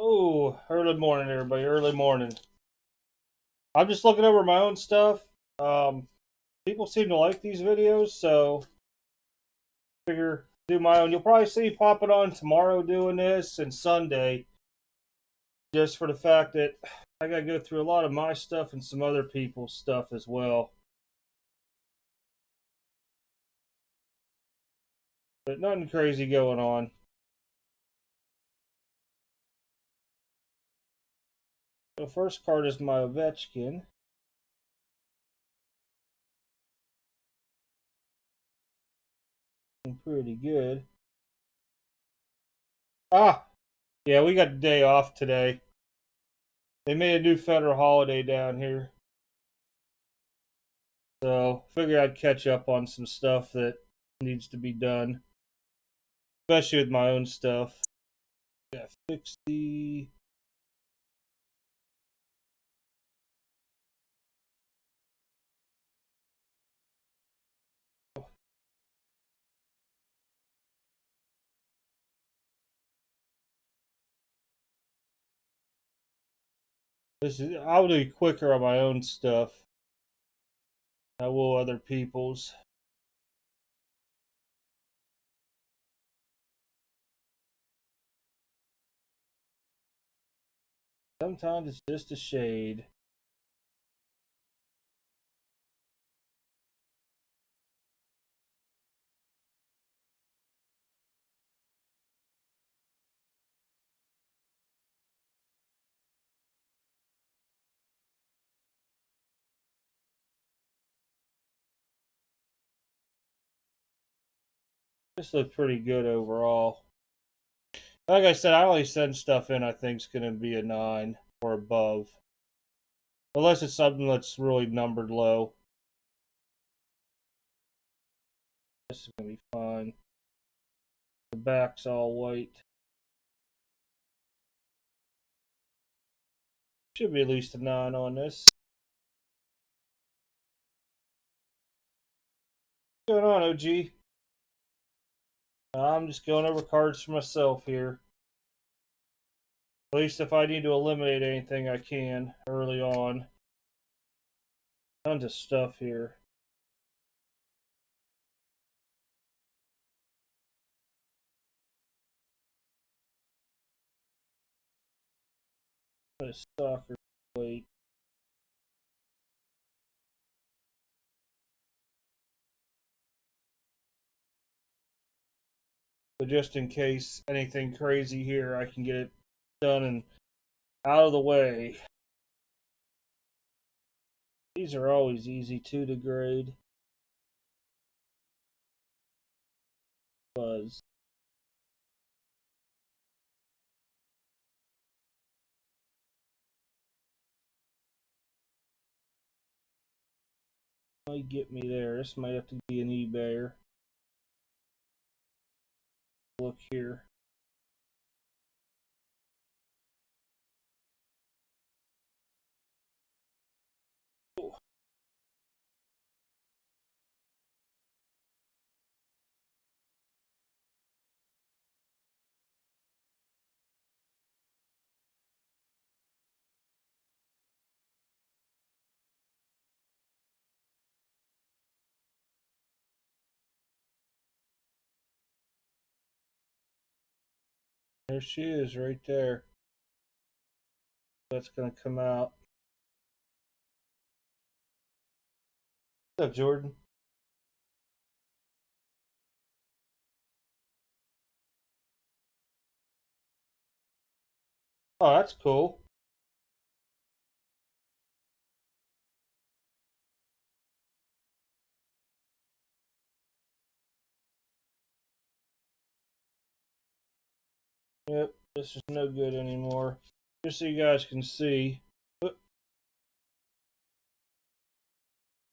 Oh, early morning, everybody. Early morning. I'm just looking over my own stuff. Um, People seem to like these videos, so figure do my own. You'll probably see popping on tomorrow doing this and Sunday, just for the fact that I gotta go through a lot of my stuff and some other people's stuff as well. But nothing crazy going on. The first card is my Ovechkin. Pretty good. Ah, yeah, we got the day off today. They made a new federal holiday down here. So figure I'd catch up on some stuff that needs to be done, especially with my own stuff. Yeah, fix the. This is. I'll do quicker on my own stuff. I will other people's. Sometimes it's just a shade. This looks pretty good overall. Like I said, I only send stuff in I think's gonna be a 9 or above, unless it's something that's really numbered low. This is gonna be fine. The back's all white. Should be at least a 9 on this. What's going on, OG? I'm just going over cards for myself here. At least if I need to eliminate anything, I can early on. Tons of stuff here. What is soccer weight? But just in case anything crazy here, I can get it done and out of the way. These are always easy too to grade. Buzz. Might get me there. This might have to be an eBayer. Look here. Oh. There she is right there. That's going to come out. What's up, Jordan? Oh, that's cool. Yep, this is no good anymore. Just so you guys can see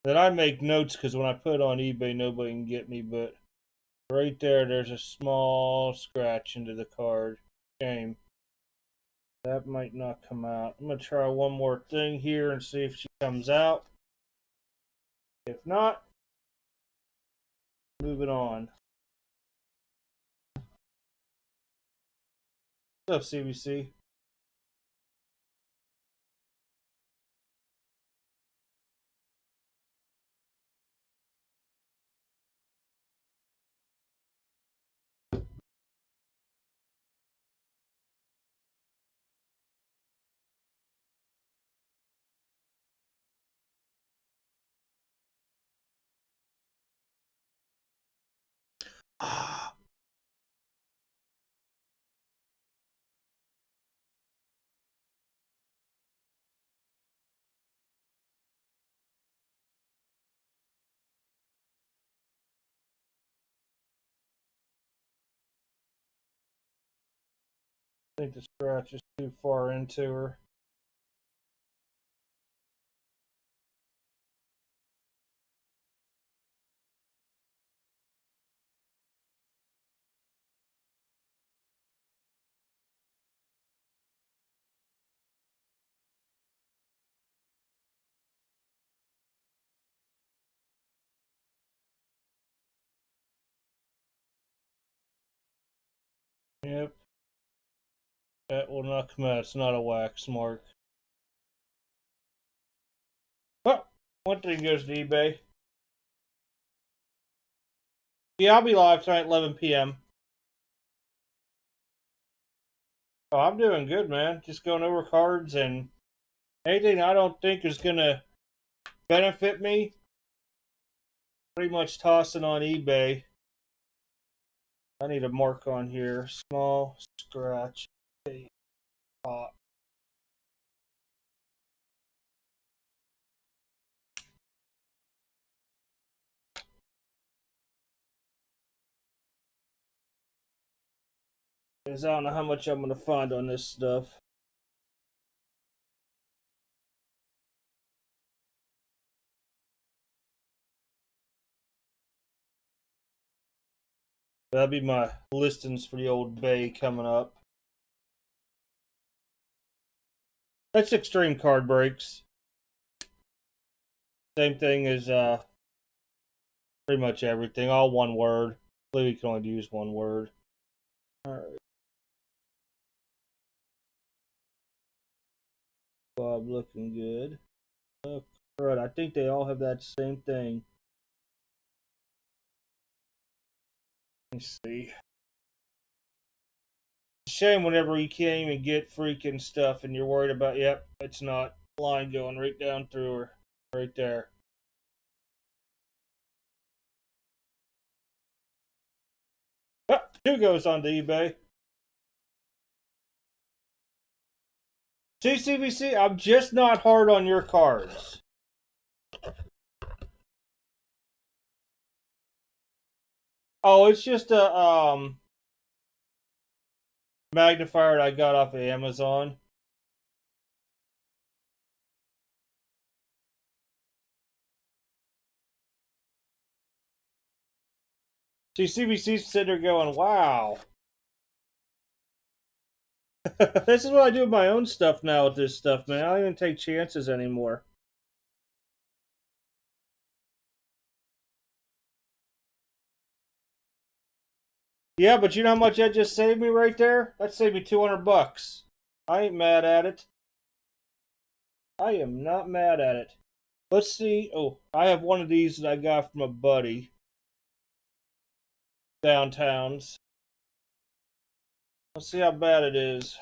that I make notes because when I put it on eBay, nobody can get me. But right there, there's a small scratch into the card. Shame. That might not come out. I'm going to try one more thing here and see if she comes out. If not, moving on. What's up, CBC? think the scratch is too far into her. Yep. That will not come out. It's not a wax mark. Oh, one thing goes to eBay. Yeah, I'll be live tonight, 11 p.m. Oh, I'm doing good, man. Just going over cards and anything I don't think is going to benefit me. Pretty much tossing on eBay. I need a mark on here. Small scratch. Pop. Because I don't know how much I'm going to find on this stuff. That'll be my listings for the old bay coming up. That's extreme card breaks. Same thing as pretty much everything. All one word. I believe you can only use one word. Alright. Bob looking good. Oh, crud. I think they all have that same thing. Let me see. Shame whenever you can't even get freaking stuff and you're worried about, yep, it's not. Line going right down through her. Right there. Oh, two goes on to eBay. CCVC, I'm just not hard on your cards. Oh, it's just a magnifier I got off of Amazon. See, CBC's sitting there going, wow. This is what I do with my own stuff now with this stuff, man. I don't even take chances anymore. Yeah, but you know how much that just saved me right there? That saved me $200. I ain't mad at it. I am not mad at it. Let's see. Oh, I have one of these that I got from a buddy. Downtowns. Let's see how bad it is.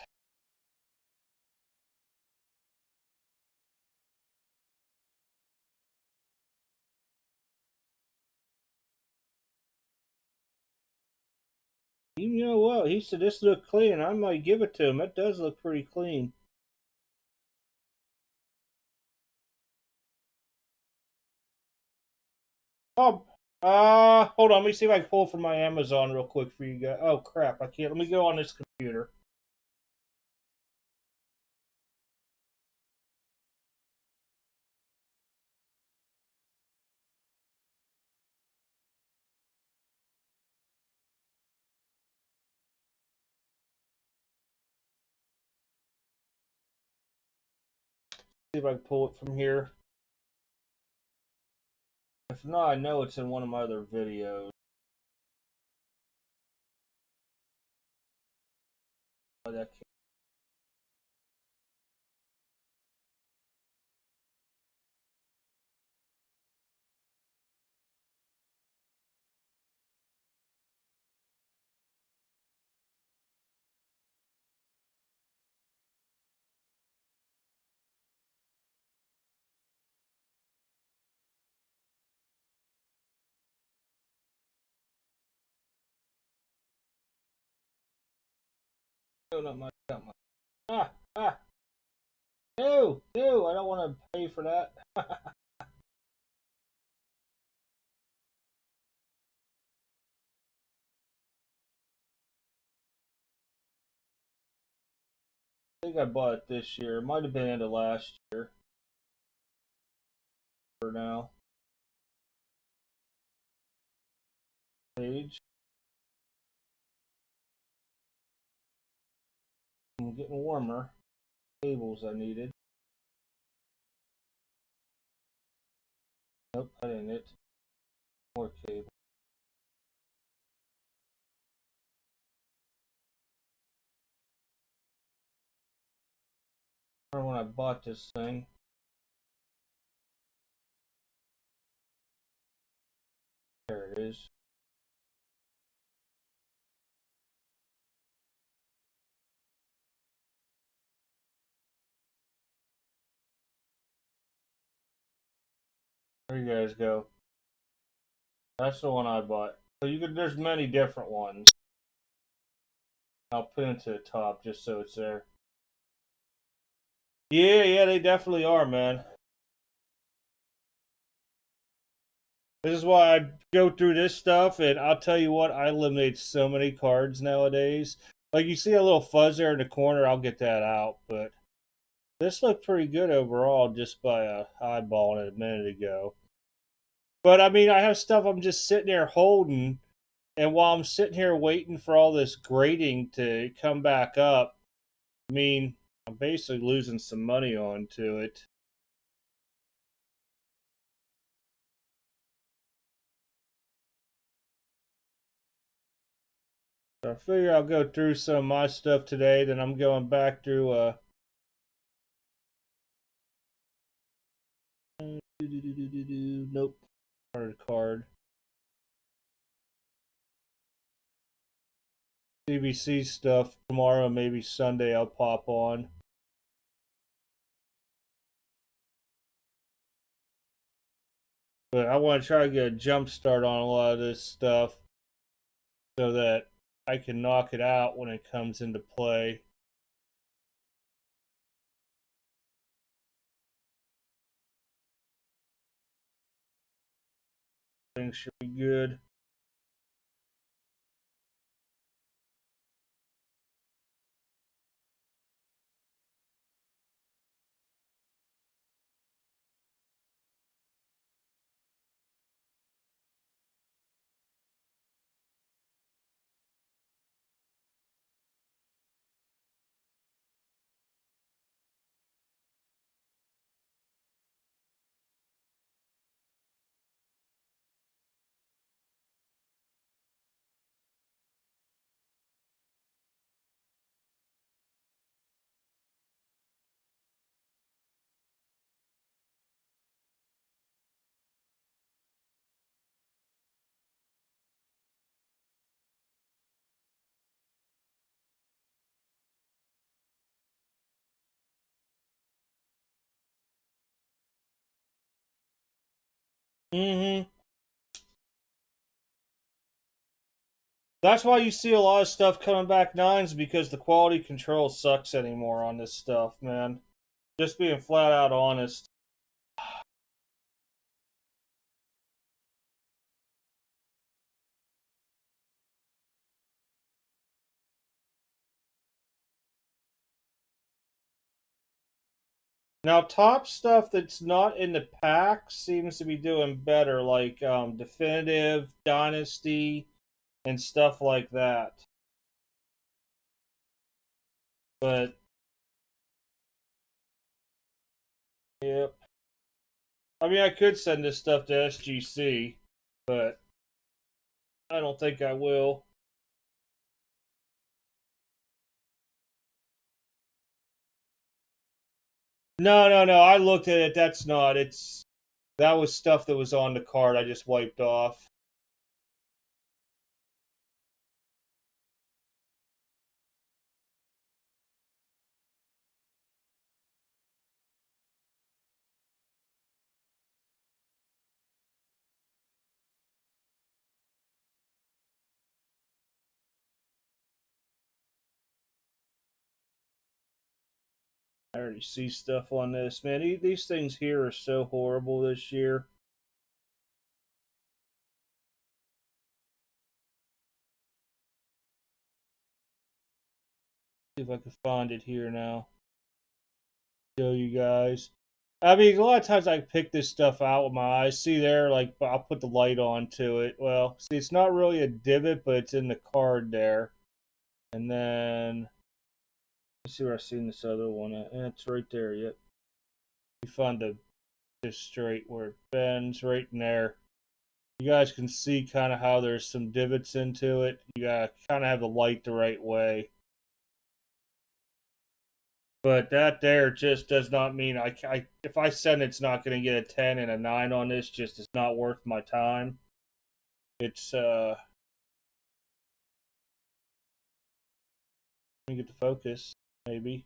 You know what? He said this looked clean. I might give it to him. It does look pretty clean. Oh, hold on. Let me see if I can pull from my Amazon real quick for you guys. Oh, crap. I can't. Let me go on this computer. See if I can pull it from here. If not, I know it's in one of my other videos. Oh, that can't. No, not my. Ah, ah. No, no, I don't want to pay for that. I think I bought it this year. It might have been into last year. For now. Page. I'm getting warmer. Cables I needed. Nope, that ain't it. More cable. I remember when I bought this thing. There it is. There you guys go. That's the one I bought. So you could. There's many different ones. I'll put it to the top just so it's there. Yeah, they definitely are, man. This is why I go through this stuff, and I'll tell you what, I eliminate so many cards nowadays. Like, you see a little fuzz there in the corner, I'll get that out, but this looked pretty good overall just by eyeballing it a minute ago. But, I mean, I have stuff I'm just sitting there holding, and while I'm sitting here waiting for all this grading to come back up, I mean, I'm basically losing some money onto it. So I figure I'll go through some of my stuff today, then I'm going back through nope. Card. CBC stuff tomorrow, maybe Sunday I'll pop on. But I want to try to get a jump start on a lot of this stuff so that I can knock it out when it comes into play. Things should be good. Mm-hmm. That's why you see a lot of stuff coming back nines, because the quality control sucks anymore on this stuff, man. Just being flat out honest. Now, top stuff that's not in the pack seems to be doing better, like Definitive, Dynasty, and stuff like that. But, yep. I mean, I could send this stuff to SGC, but I don't think I will. No. I looked at it. That's not. That was stuff that was on the card. I just wiped off. I already see stuff on this, man. These things here are so horrible this year. See if I can find it here now. Show you guys. I mean, a lot of times I pick this stuff out with my eyes. See there, like, I'll put the light onto it. Well, see, it's not really a divot, but it's in the card there. And then, let's see where I've seen this other one at. It's right there. Yep. You find the just straight where it bends right in there. You guys can see kind of how there's some divots into it. You gotta kind of have the light the right way. But that there just does not mean if I send it's not going to get a 10 and a 9 on this, just it's not worth my time. It's, let me get the focus, maybe.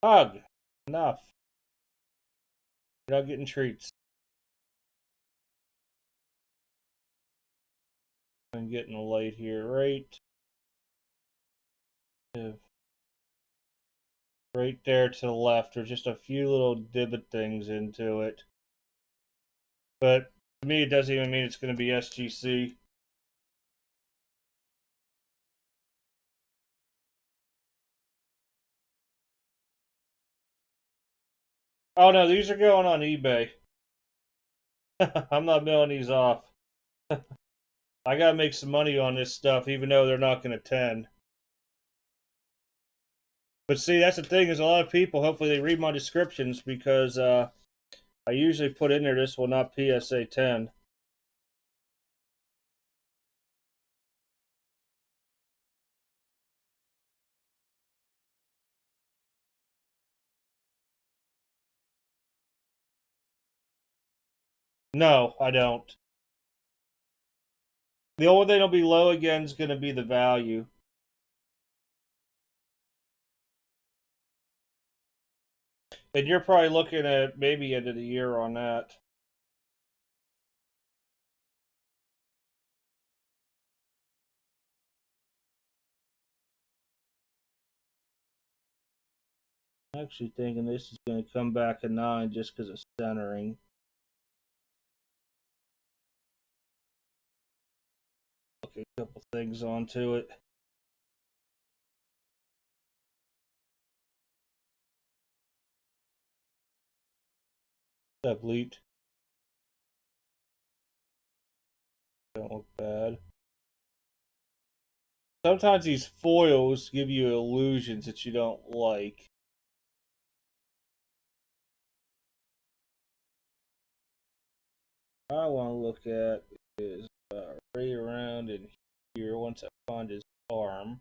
Hug! Enough. You're not getting treats. I'm getting the light here, right there to the left. There's just a few little divot things into it. But to me, it doesn't even mean it's going to be SGC. Oh no, these are going on eBay. I'm not mailing these off. I gotta make some money on this stuff, even though they're not going to 10. But see, that's the thing, is a lot of people, hopefully they read my descriptions, because I usually put in there, this will not PSA 10. No, I don't. The only thing that'll be low again is going to be the value. And you're probably looking at maybe end of the year on that. I'm actually thinking this is going to come back a 9 just because of centering. Okay, a couple things onto it. That bleat. Don't look bad. Sometimes these foils give you illusions that you don't like. I want to look at is right around in here once I find his arm.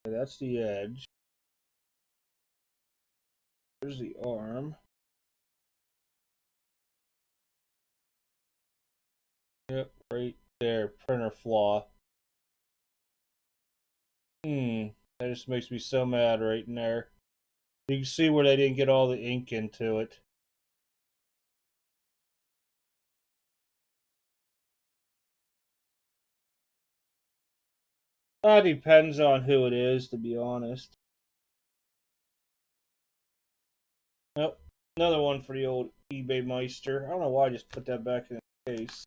Okay, that's the edge. There's the arm. Yep, right there. Printer flaw. That just makes me so mad right in there. You can see where they didn't get all the ink into it. That depends on who it is, to be honest. Nope. Another one for the old eBay Meister. I don't know why I just put that back in the case.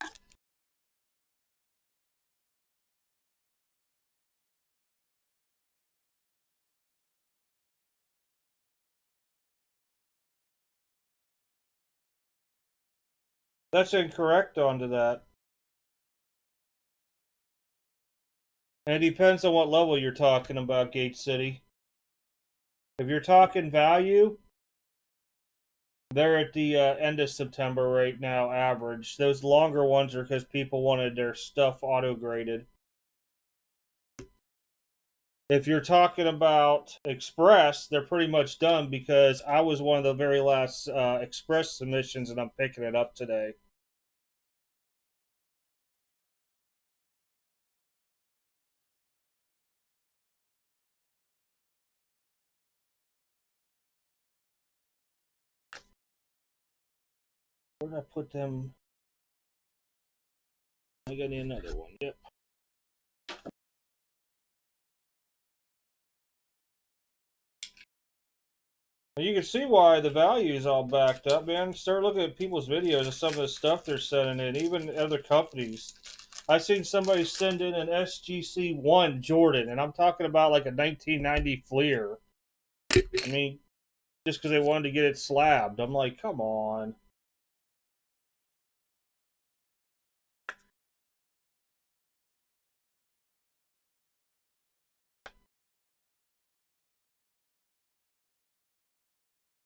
That's incorrect onto that. And it depends on what level you're talking about, Gate City. If you're talking value, they're at the end of September right now, average. Those longer ones are because people wanted their stuff auto-graded. If you're talking about Express, they're pretty much done because I was one of the very last Express submissions and I'm picking it up today. Where did I put them? I got another one. Yep. You can see why the value is all backed up, man. Start looking at people's videos of some of the stuff they're sending in, even other companies. I seen somebody send in an SGC1 Jordan, and I'm talking about like a 1990 Fleer. I mean, just because they wanted to get it slabbed. I'm like, come on.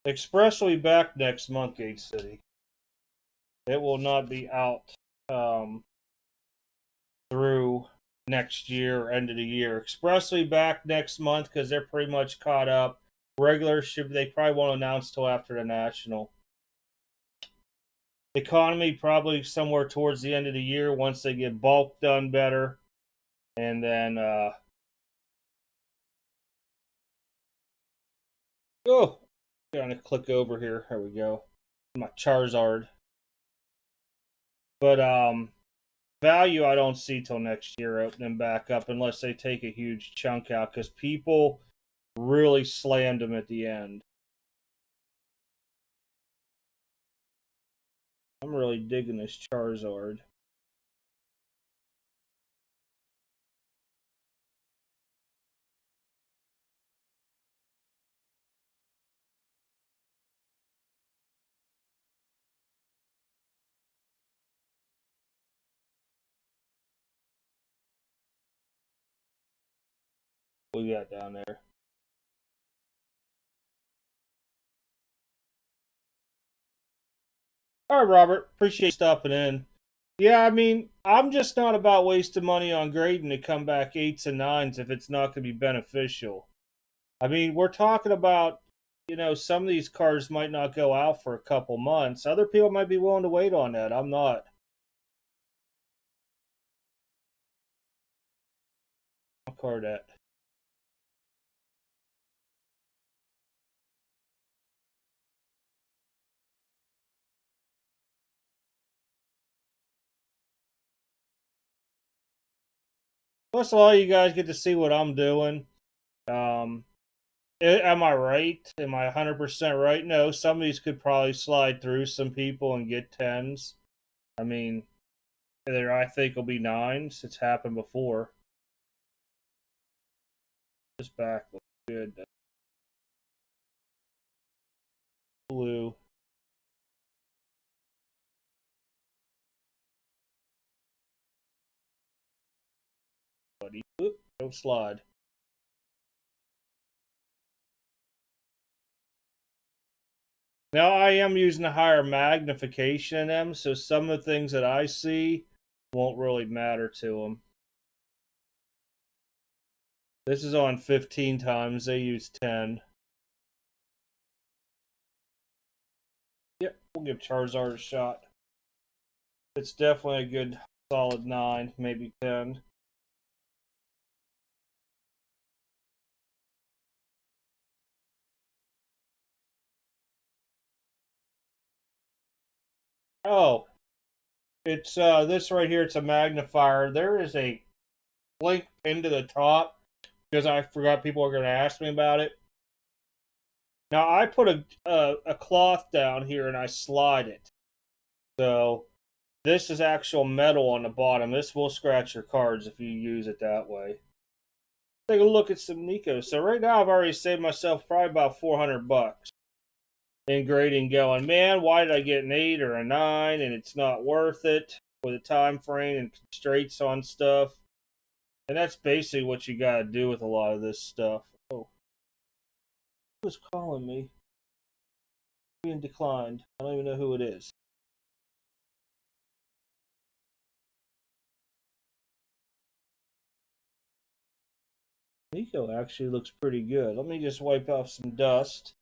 Express will be back next month, Gate City. It will not be out through next year, end of the year. Express will be back next month because they're pretty much caught up. Regular should they probably won't announce till after the National. Economy probably somewhere towards the end of the year once they get bulk done better, and then trying to click over here. There we go. My Charizard. But value I don't see till next year opening back up unless they take a huge chunk out because people really slammed them at the end. I'm really digging this Charizard. What we got down there? All right, Robert. Appreciate you stopping in. Yeah, I mean, I'm just not about wasting money on grading to come back 8s and 9s if it's not going to be beneficial. I mean, we're talking about, some of these cars might not go out for a couple months. Other people might be willing to wait on that. I'm not. I'll card that. Plus, a lot of you guys get to see what I'm doing. Um, am I right? Am I 100% right? No, some of these could probably slide through some people and get 10s. I mean, there I think will be 9s. It's happened before. This back looks good. Blue. Buddy. Oop, don't slide. Now I am using a higher magnification in them, so some of the things that I see won't really matter to them. This is on 15 times. They use 10. Yep, we'll give Charizard a shot. It's definitely a good solid 9, maybe 10. Oh, it's this right here. It's a magnifier. There is a link pinned to the top because I forgot people are going to ask me about it. Now I put a cloth down here and I slide it. So this is actual metal on the bottom. This will scratch your cards if you use it that way. Take a look at some Nico. So right now I've already saved myself probably about $400 in grading going, man, why did I get an 8 or a 9 and it's not worth it with a time frame and constraints on stuff. And that's basically what you got to do with a lot of this stuff. Oh, who's calling me? Being declined. I don't even know who it is. Nico actually looks pretty good. Let me just wipe off some dust.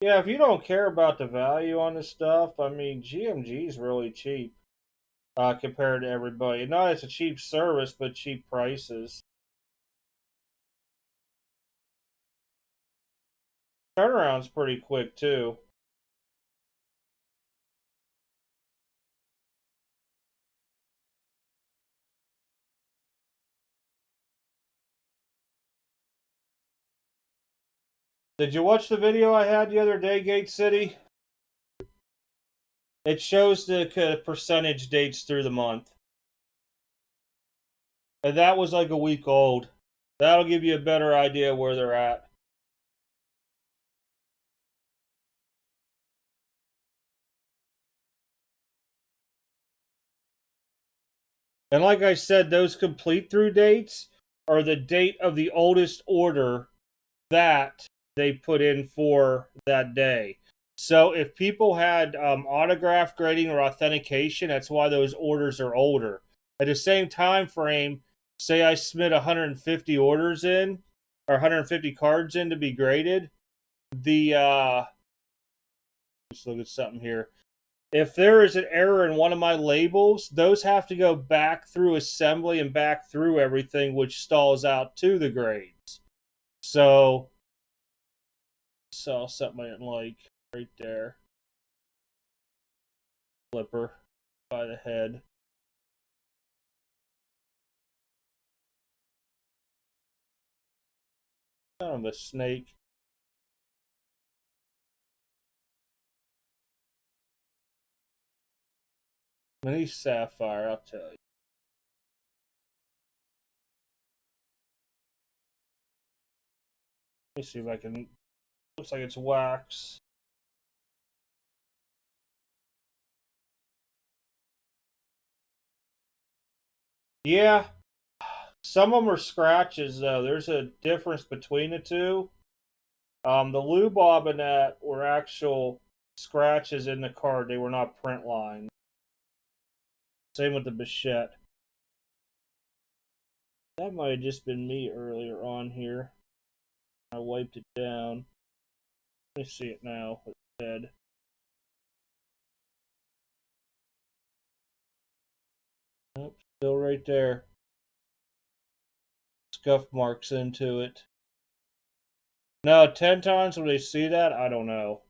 Yeah, if you don't care about the value on this stuff, I mean, GMG is really cheap compared to everybody. Not it's a cheap service, but cheap prices. Turnaround's pretty quick too. Did you watch the video I had the other day, Gate City? It shows the percentage dates through the month. And that was like a week old. That'll give you a better idea where they're at. And like I said, those complete through dates are the date of the oldest order that they put in for that day. So if people had autograph grading or authentication, that's why those orders are older. At the same time frame, say I submit 150 orders in or 150 cards in to be graded, the let's look at something here. If there is an error in one of my labels, those have to go back through assembly and back through everything, which stalls out to the grades. So, saw something I didn't like right there. Flipper by the head. Kind of a snake. Mini sapphire, I'll tell you. Let me see if I can. Looks like it's wax. Yeah, some of them are scratches though. There's a difference between the two. The Lou Bob and that were actual scratches in the card. They were not print lines. Same with the Bichette. That might have just been me earlier on here. I wiped it down. Let me see it now. It's dead. Oh, still right there. Scuff marks into it. No, 10 times when they see that, I don't know.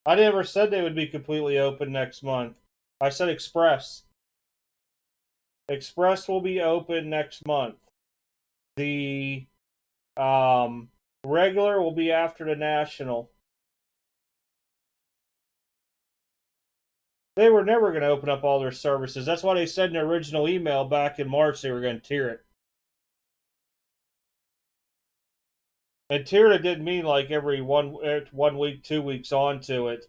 I never said they would be completely open next month. I said Express. Express will be open next month. The regular will be after the National. They were never going to open up all their services. That's why they said in the original email back in March they were going to tier it. And tiered it didn't mean like every one week, 2 weeks onto it.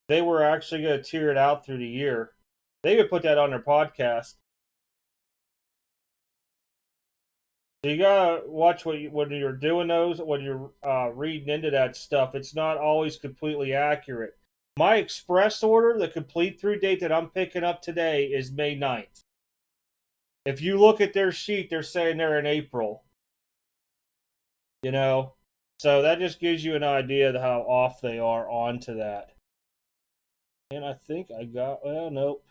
They were actually going to tier it out through the year. They would put that on their podcast. So you gotta watch when you're doing those, when you're reading into that stuff. It's not always completely accurate. My express order, the complete through date that I'm picking up today is May 9th. If you look at their sheet, they're saying they're in April. You know, so that just gives you an idea of how off they are onto that. And I think I got, well, nope.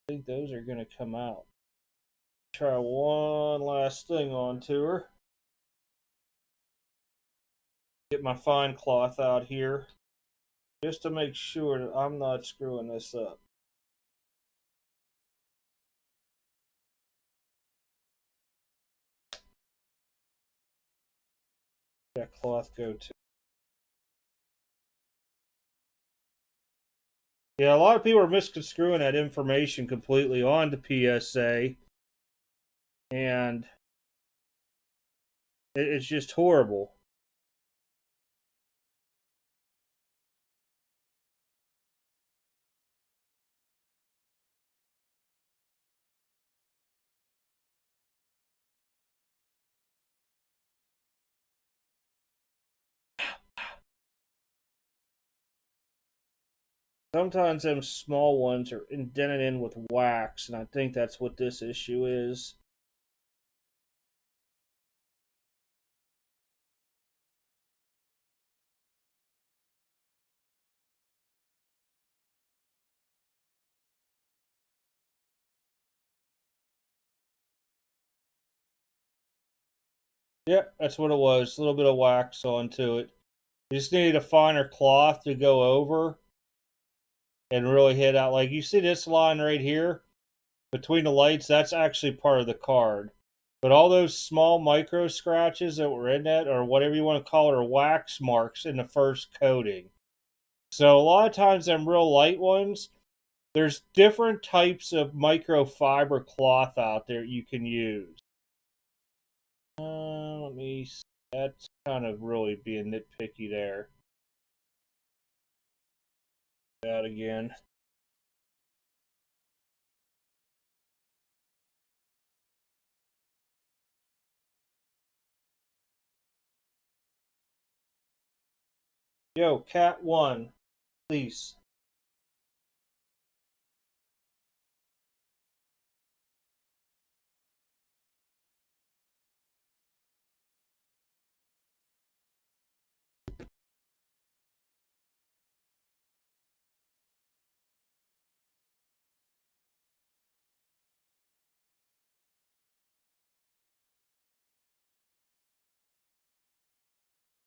I think those are going to come out. Try one last thing onto her. Get my fine cloth out here just to make sure that I'm not screwing this up. That cloth go to? Yeah, a lot of people are misconstruing that information completely on the PSA, and it's just horrible. Sometimes them small ones are indented in with wax, and I think that's what this issue is. Yep, that's what it was. A little bit of wax onto it. You just needed a finer cloth to go over and really hit out. Like you see this line right here between the lights, that's actually part of the card. But all those small micro scratches that were in that, or whatever you want to call it, are wax marks in the first coating. So a lot of times, them real light ones, there's different types of microfiber cloth out there you can use. Let me see. That's kind of really being nitpicky there. That again. Yo, Cat 1, please.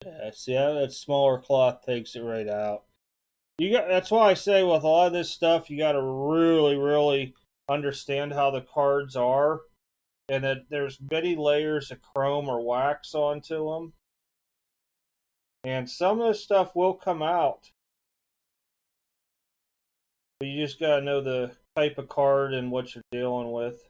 Yeah, see, that smaller cloth takes it right out. That's why I say with a lot of this stuff, you got to really, really understand how the cards are, and that there's many layers of chrome or wax onto them, and some of this stuff will come out. But you just got to know the type of card and what you're dealing with.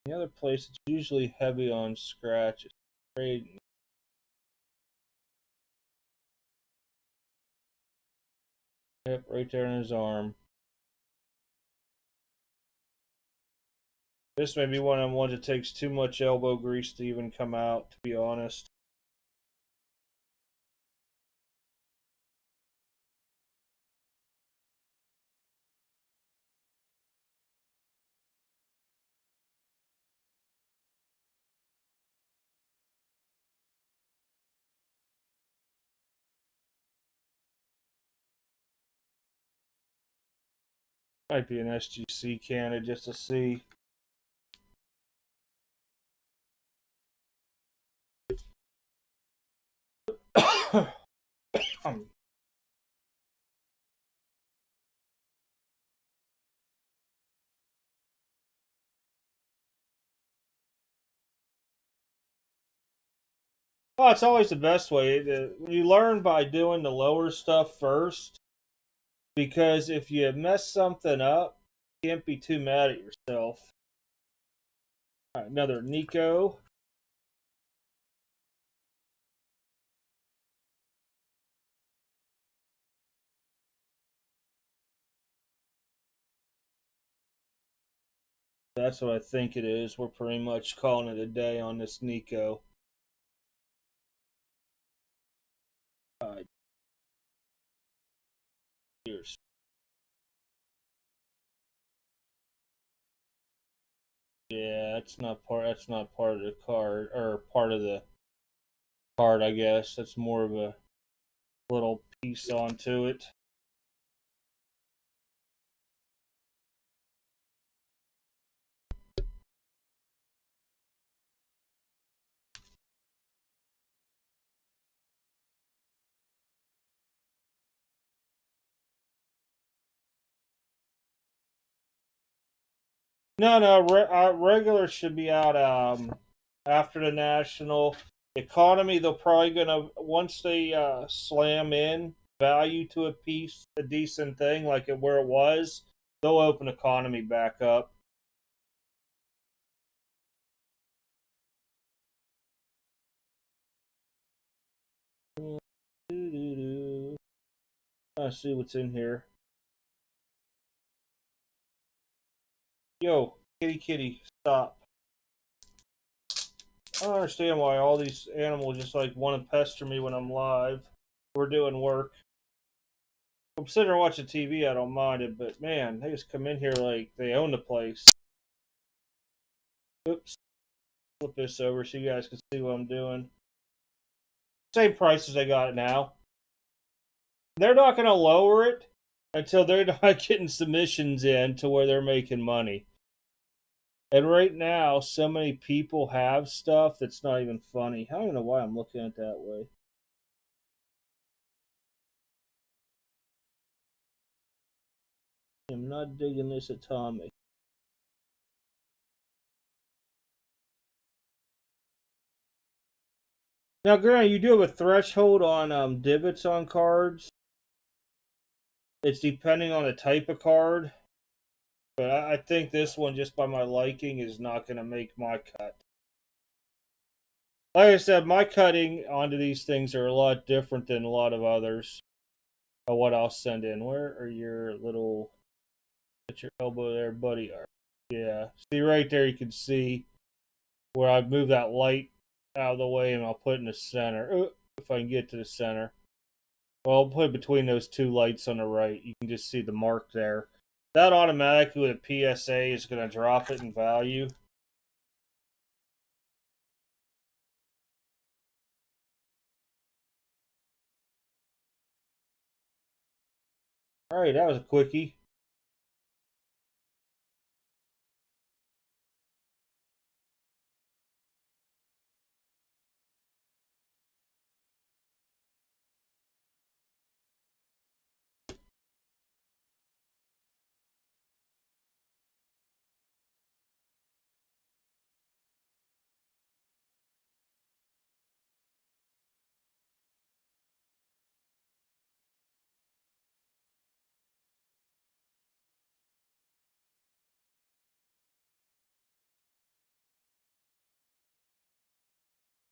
The other place it's usually heavy on scratches. Right, yep, right there in his arm. This may be one of them ones that takes too much elbow grease to even come out, to be honest. Might be an SGC candidate just to see. Well, it's always the best way. You learn by doing the lower stuff first, because if you mess something up, you can't be too mad at yourself. All right, another Nico. That's what I think it is. We're pretty much calling it a day on this Nico. Here's Yeah, that's not part. That's not part of the card, or part of the card. I guess that's more of a little piece onto it. No, no, regular should be out after the national economy. They're probably gonna, once they slam in value to a piece, a decent thing like it where it was, they'll open economy back up. Let's see what's in here. Yo, kitty, kitty, stop. I don't understand why all these animals just like want to pester me when I'm live. We're doing work. I'm sitting there watching TV, I don't mind it, but man, they just come in here like they own the place. Oops. Flip this over so you guys can see what I'm doing. Same price as they got it now. They're not going to lower it until they're not getting submissions in to where they're making money. And right now, so many people have stuff that's not even funny. I don't know why I'm looking at it that way. I'm not digging this at Tommy. Now, granted, you do have a threshold on divots on cards. It's depending on the type of card. But I think this one, just by my liking, is not going to make my cut. Like I said, my cutting onto these things are a lot different than a lot of others. Of what I'll send in. Where are your little... At your elbow there, buddy? Yeah. See, right there you can see where I move that light out of the way and I'll put it in the center. If I can get to the center. Well, I'll put it between those two lights on the right. You can just see the mark there. That automatically with a PSA is going to drop it in value. Alright, that was a quickie.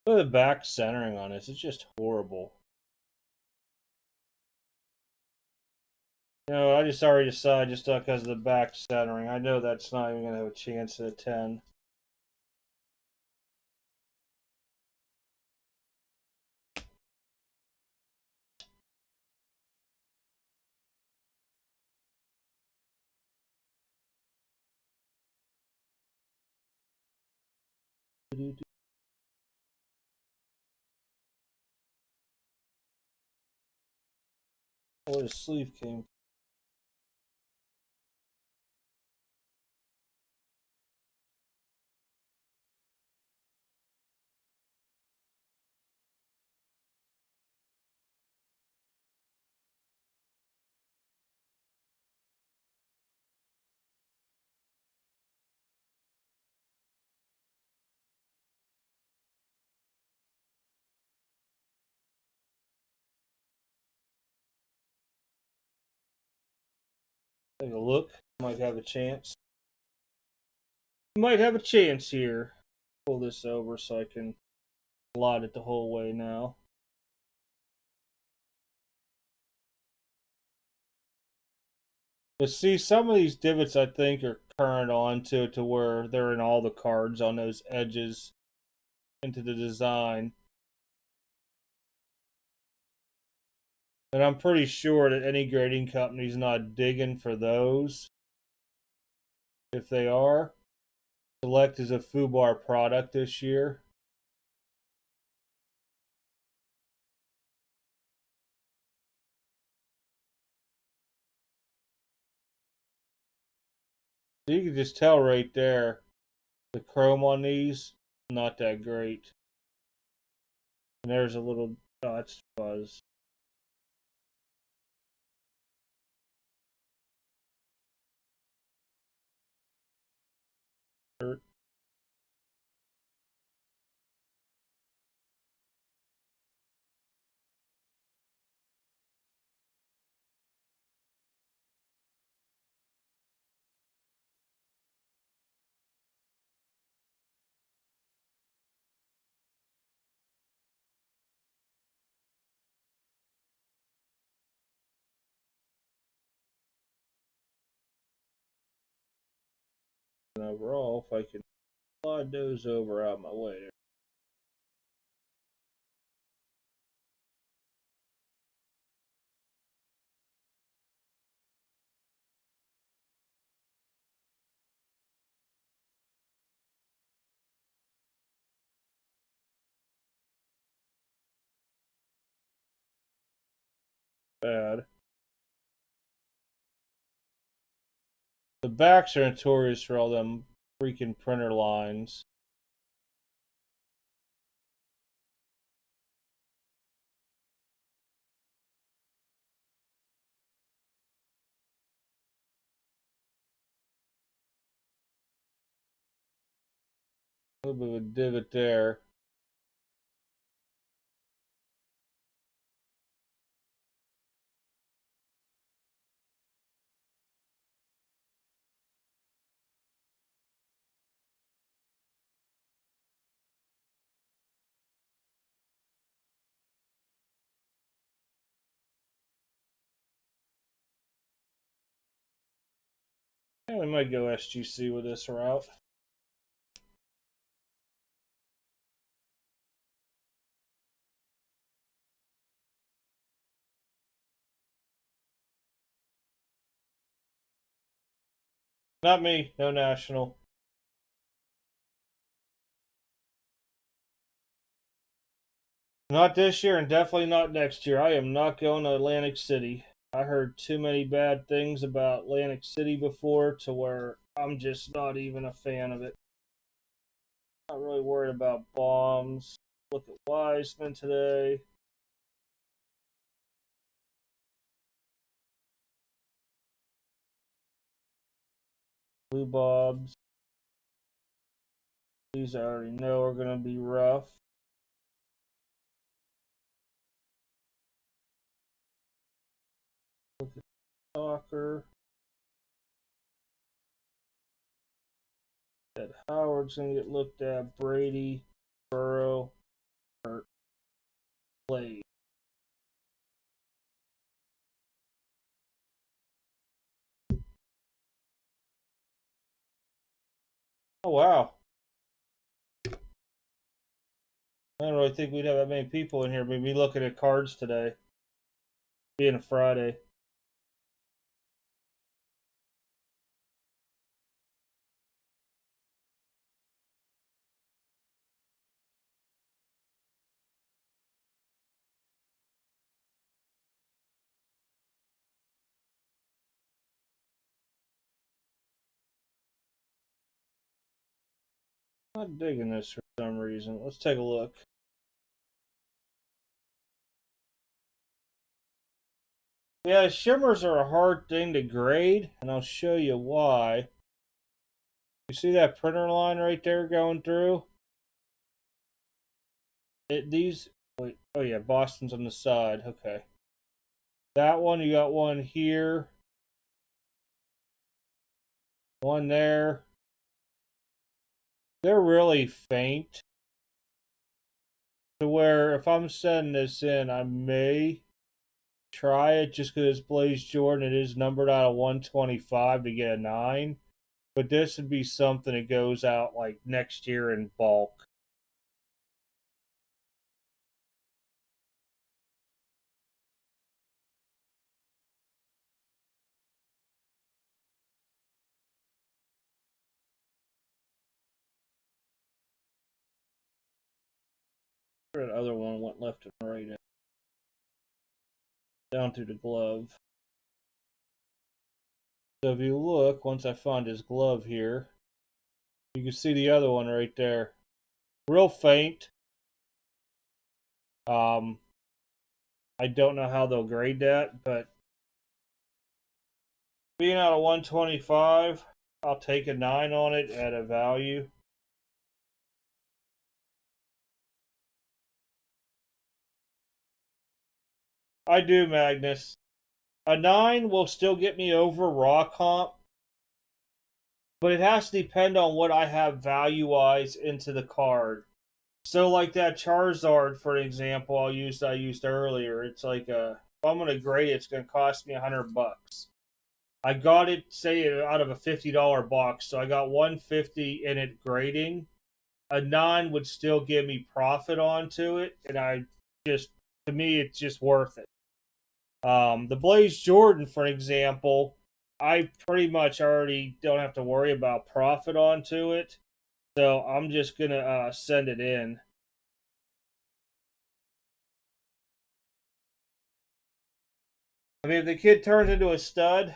Look at the back centering on this. It's just horrible. You know, I just already decided just because of the back centering. I know that's not even going to have a chance at a 10. Where the sleeve came. Take a look. Might have a chance. Might have a chance here. Pull this over so I can slide it the whole way now. But see, some of these divots I think are current onto to where they're in all the cards on those edges into the design. And I'm pretty sure that any grading company's not digging for those. If they are, Select is a FUBAR product this year. So you can just tell right there, the chrome on these, not that great. And there's a little dots fuzz. And overall, if I can slide those over out my way. bad. The backs are notorious for all them freaking printer lines. A little bit of a divot there. Yeah, we might go SGC with this route. Not me, no national. Not this year and definitely not next year. I am not going to Atlantic City. I heard too many bad things about Atlantic City before to where I'm just not even a fan of it. Not really worried about bombs. Look at Wiseman today. Blue Bobs. These I already know are going to be rough. Look at Soccer. Ed Howard's going to get looked at. Brady, Burrow, or Blade. Oh, wow. I don't really think we'd have that many people in here. We'd be looking at cards today, being a Friday. Not digging this for some reason. Let's take a look. Yeah, shimmers are a hard thing to grade, and I'll show you why. You see that printer line right there going through? Wait, oh yeah, Boston's on the side. Okay. That one, you got one here. One there. They're really faint. To where if I'm sending this in, I may try it just because it's Blaze Jordan. It is numbered out of 125 to get a 9. But this would be something that goes out like next year in bulk. The other one went left and right down through the glove. So if you look, once I find his glove here, you can see the other one right there. Real faint. I don't know how they'll grade that, but being out of 125, I'll take a 9 on it at a value. I do, Magnus. A 9 will still get me over raw comp, but it has to depend on what I have value-wise into the card. So, like that Charizard, for example, I used earlier. It's like if I'm gonna grade it, it's gonna cost me $100. I got it, say, out of a $50 box, so I got 150 in it grading. A 9 would still give me profit onto it, and to me, it's just worth it. The Blaze Jordan, for example, I pretty much already don't have to worry about profit onto it, so I'm just gonna send it in. I mean, if the kid turns into a stud,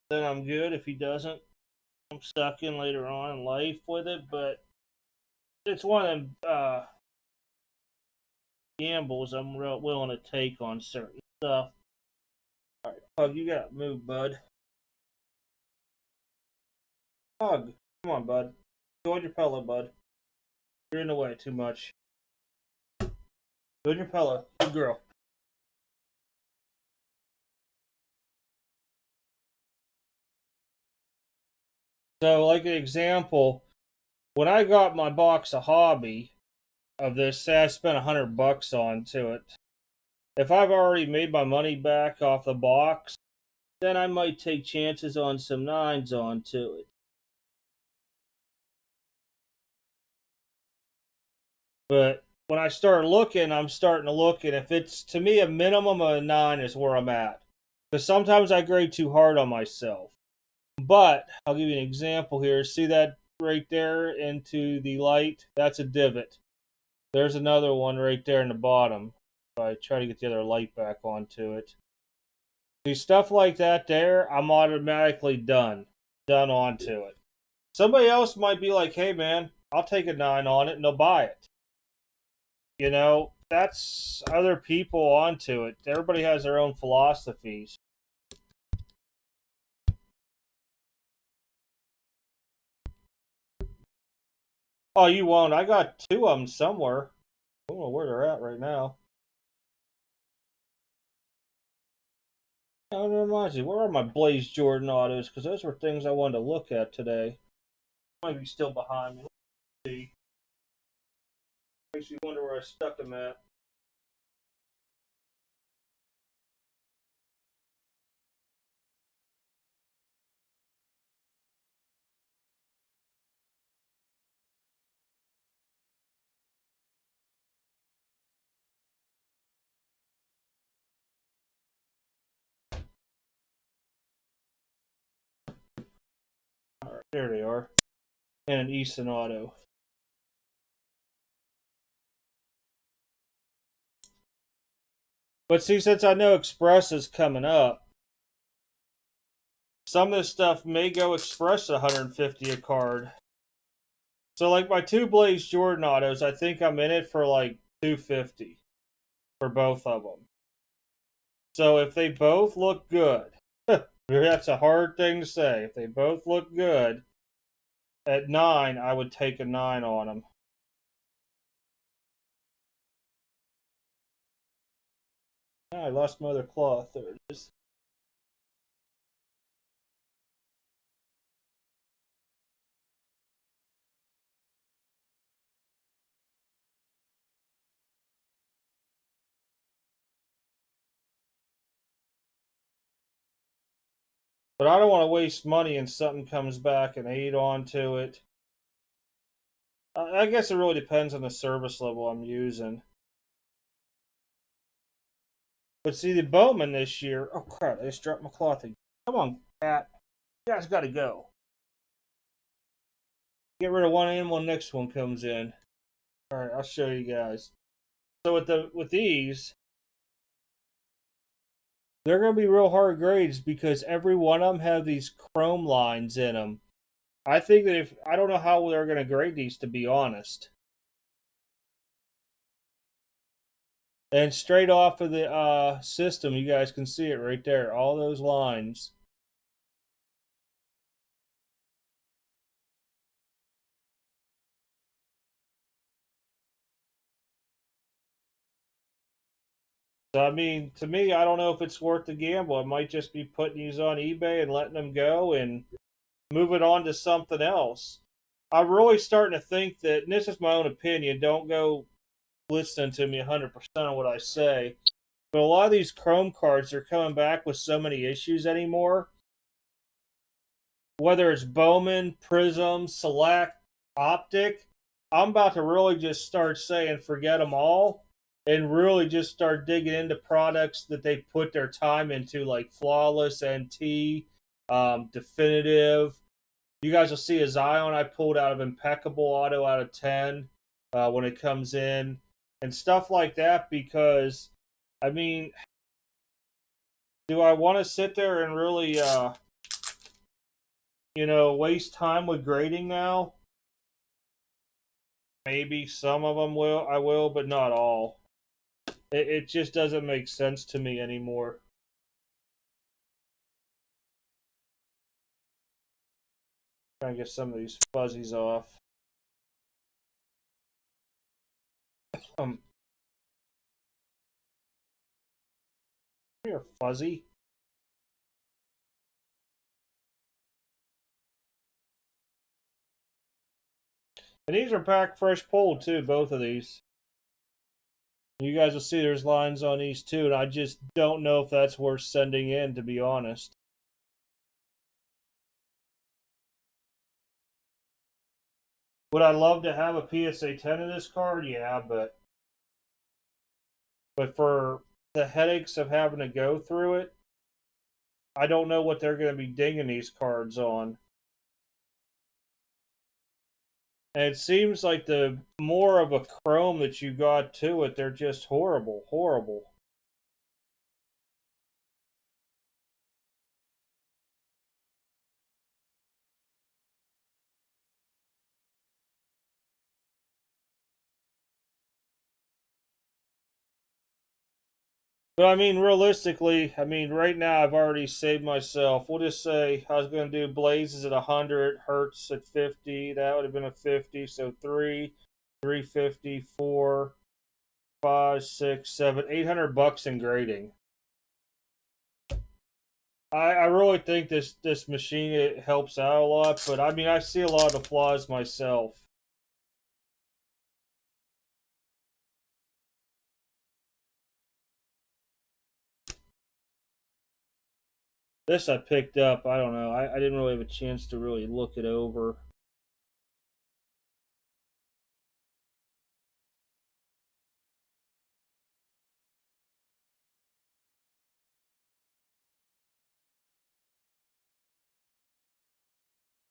then I'm good. If he doesn't, I'm stuck in later on in life with it. But it's one of them gambles I'm real willing to take on certain stuff. All right, Hug, you got to move, bud. Hug, come on, bud. Go on your pillow, bud. You're in the way too much. Go on your pillow. Good girl. So, like an example, when I got my box of hobby of this, say I spent $100 onto it. If I've already made my money back off the box, then I might take chances on some nines onto it. But when I start looking, I'm starting to look, and if it's to me a minimum of a 9 is where I'm at. Because sometimes I grade too hard on myself. But I'll give you an example here. See that right there into the light? That's a divot. There's another one right there in the bottom. If I try to get the other light back onto it. See, stuff like that there, I'm automatically done onto it. Somebody else might be like, hey man, I'll take a 9 on it and they'll buy it. You know, that's other people onto it. Everybody has their own philosophies. Oh, you won't. I got 2 of them somewhere. I don't know where they're at right now. That reminds me, where are my Blaze Jordan autos? Because those were things I wanted to look at today. Might be still behind me. Let's see. Makes you wonder where I stuck them at. All right, there they are. And an Easton auto. But see, since I know Express is coming up, some of this stuff may go Express at 150 a card. So, like my 2 Blaze Jordan autos, I think I'm in it for like 250 for both of them. So, if they both look good, that's a hard thing to say. If they both look good, at 9, I would take a 9 on them. I lost my other cloth. There it is. But I don't want to waste money and something comes back and 8 onto it. I guess it really depends on the service level I'm using. But see, the Bowman this year... Oh, crap, I just dropped my cloth again. Come on, Pat. You guys got to go. Get rid of one animal, next one comes in. Alright, I'll show you guys. So with these, they're going to be real hard grades because every one of them have these chrome lines in them. I think that if... I don't know how they're going to grade these, to be honest. And straight off of the system, you guys can see it right there. All those lines. So, I mean, to me, I don't know if it's worth the gamble. I might just be putting these on eBay and letting them go and moving on to something else. I'm really starting to think that, and this is my own opinion, don't go listening to me 100% of what I say, but a lot of these Chrome cards are coming back with so many issues anymore. Whether it's Bowman, Prism, Select, Optic, I'm about to really just start saying forget them all and really just start digging into products that they put their time into, like Flawless, NT, Definitive. You guys will see a Zion I pulled out of Impeccable Auto out of 10 when it comes in and stuff like that because, I mean, Do I want to sit there and really, waste time with grading now? Maybe some of them will. I will, but not all. It just doesn't make sense to me anymore. Trying to get some of these fuzzies off. Come here, fuzzy. And these are packed fresh pulled too, both of these. You guys will see there's lines on these too, and I just don't know if that's worth sending in, to be honest. Would I love to have a PSA 10 in this card? Yeah, but for the headaches of having to go through it, I don't know what they're going to be dinging these cards on. And it seems like the more of a chrome that you got to it, they're just horrible, horrible. But I mean, realistically, I mean, right now I've already saved myself. We'll just say I was going to do Blazes at 100, Hertz at 50. That would have been a 50. So 350, 4, 5, 6, 7, $800 in grading. I really think this machine, it helps out a lot, but I mean, I see a lot of the flaws myself. This I picked up. I don't know. I didn't really have a chance to really look it over.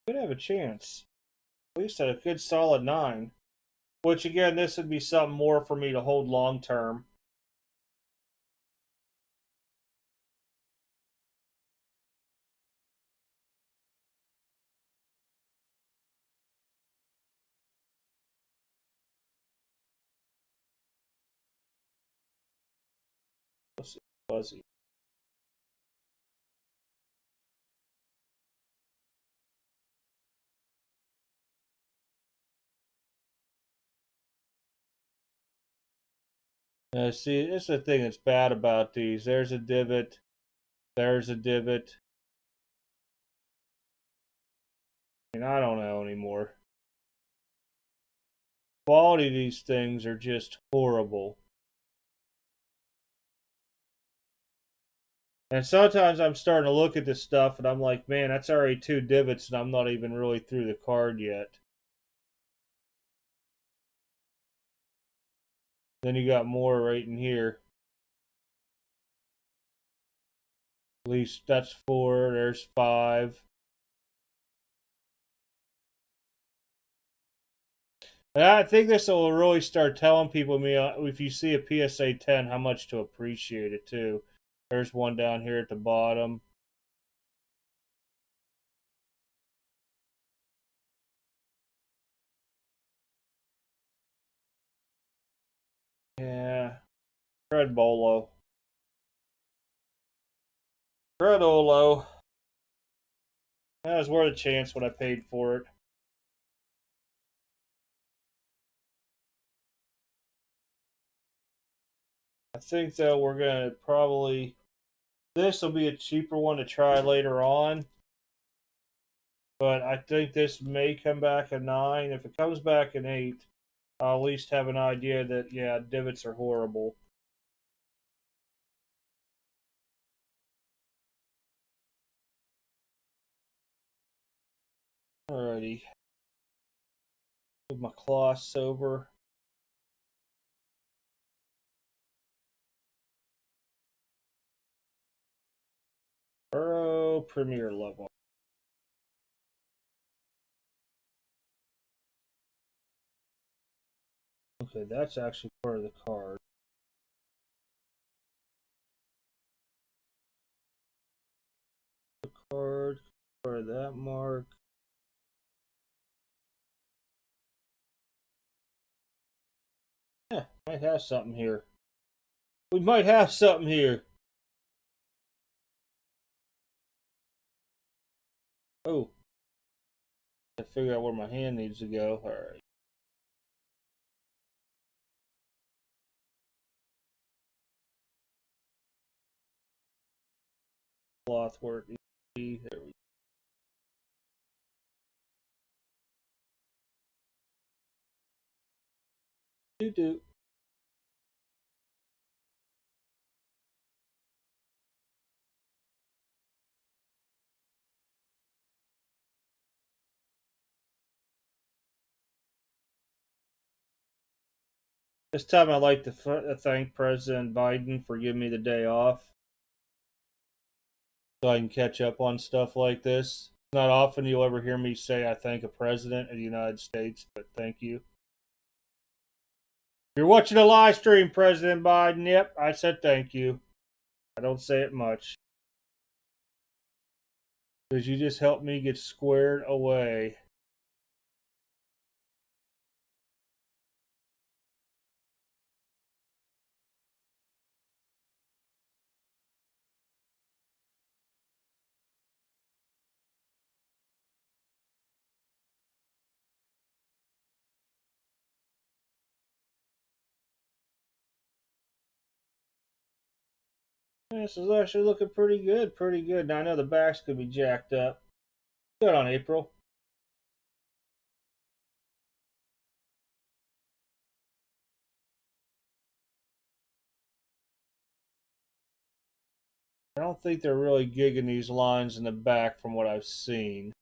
Could have a chance. At least a good solid 9. Which again, this would be something more for me to hold long term. Let's see, fuzzy. See, this is the thing that's bad about these. There's a divot. There's a divot. I mean, I don't know anymore. Quality of these things are just horrible. And sometimes I'm starting to look at this stuff and I'm like, man, that's already 2 divots and I'm not even really through the card yet. Then you got more right in here. At least that's 4. There's 5. And I think this will really start telling people, if you see a PSA 10, how much to appreciate it too. There's one down here at the bottom. Yeah. Fred Bolo. Fredolo. That was worth a chance when I paid for it. I think though we're gonna probably, this will be a cheaper one to try later on. But I think this may come back a 9. If it comes back an 8, I'll at least have an idea that, yeah, divots are horrible. Alrighty. Move my cloths over. Burrow Premier level. Okay, that's actually part of the card. that mark. Yeah, might have something here. We might have something here. Oh, I figure out where my hand needs to go. All right. Cloth work. There we go. Do. This time I'd like to thank President Biden for giving me the day off so I can catch up on stuff like this. Not often you'll ever hear me say I thank a president of the United States, but thank you. If you're watching a live stream, President Biden, yep, I said thank you. I don't say it much. Because you just helped me get squared away. This is actually looking pretty good, pretty good. Now I know the backs could be jacked up. Good on April. I don't think they're really gigging these lines in the back from what I've seen.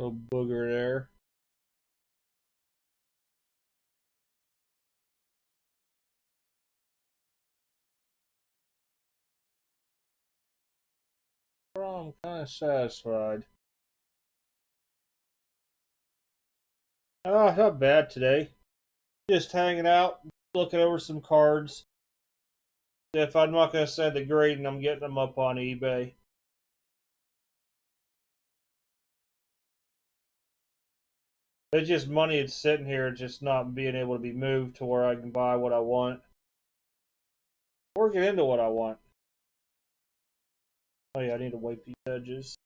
Little booger there. Well, I'm kind of satisfied. Oh, not bad today. Just hanging out, looking over some cards. If I'm not going to send the grading, I'm getting them up on eBay. It's just money that's sitting here, just not being able to be moved to where I can buy what I want or get into what I want. Oh yeah, I need to wipe these edges.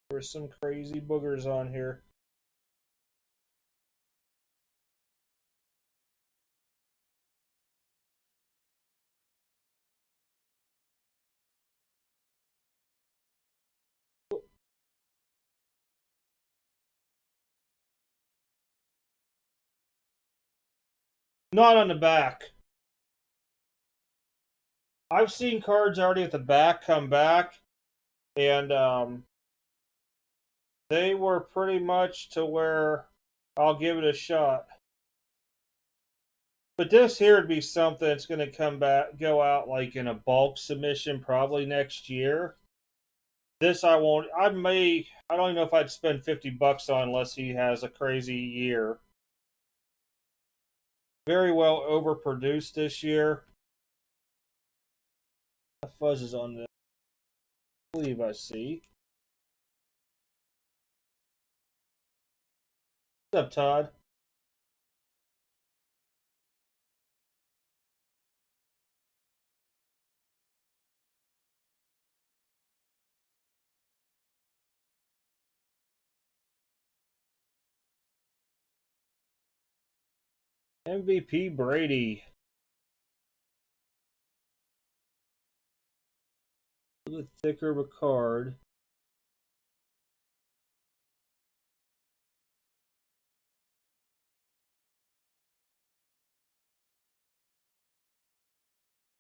There's some crazy boogers on here. Not on the back. I've seen cards already at the back come back, and they were pretty much to where I'll give it a shot. But this here would be something that's going to go out like in a bulk submission probably next year. This I won't. I don't even know if I'd spend $50 on unless he has a crazy year. Very well overproduced this year. The fuzz is on this. I believe I see. What's up, Todd? MVP Brady. A little bit thicker of a card.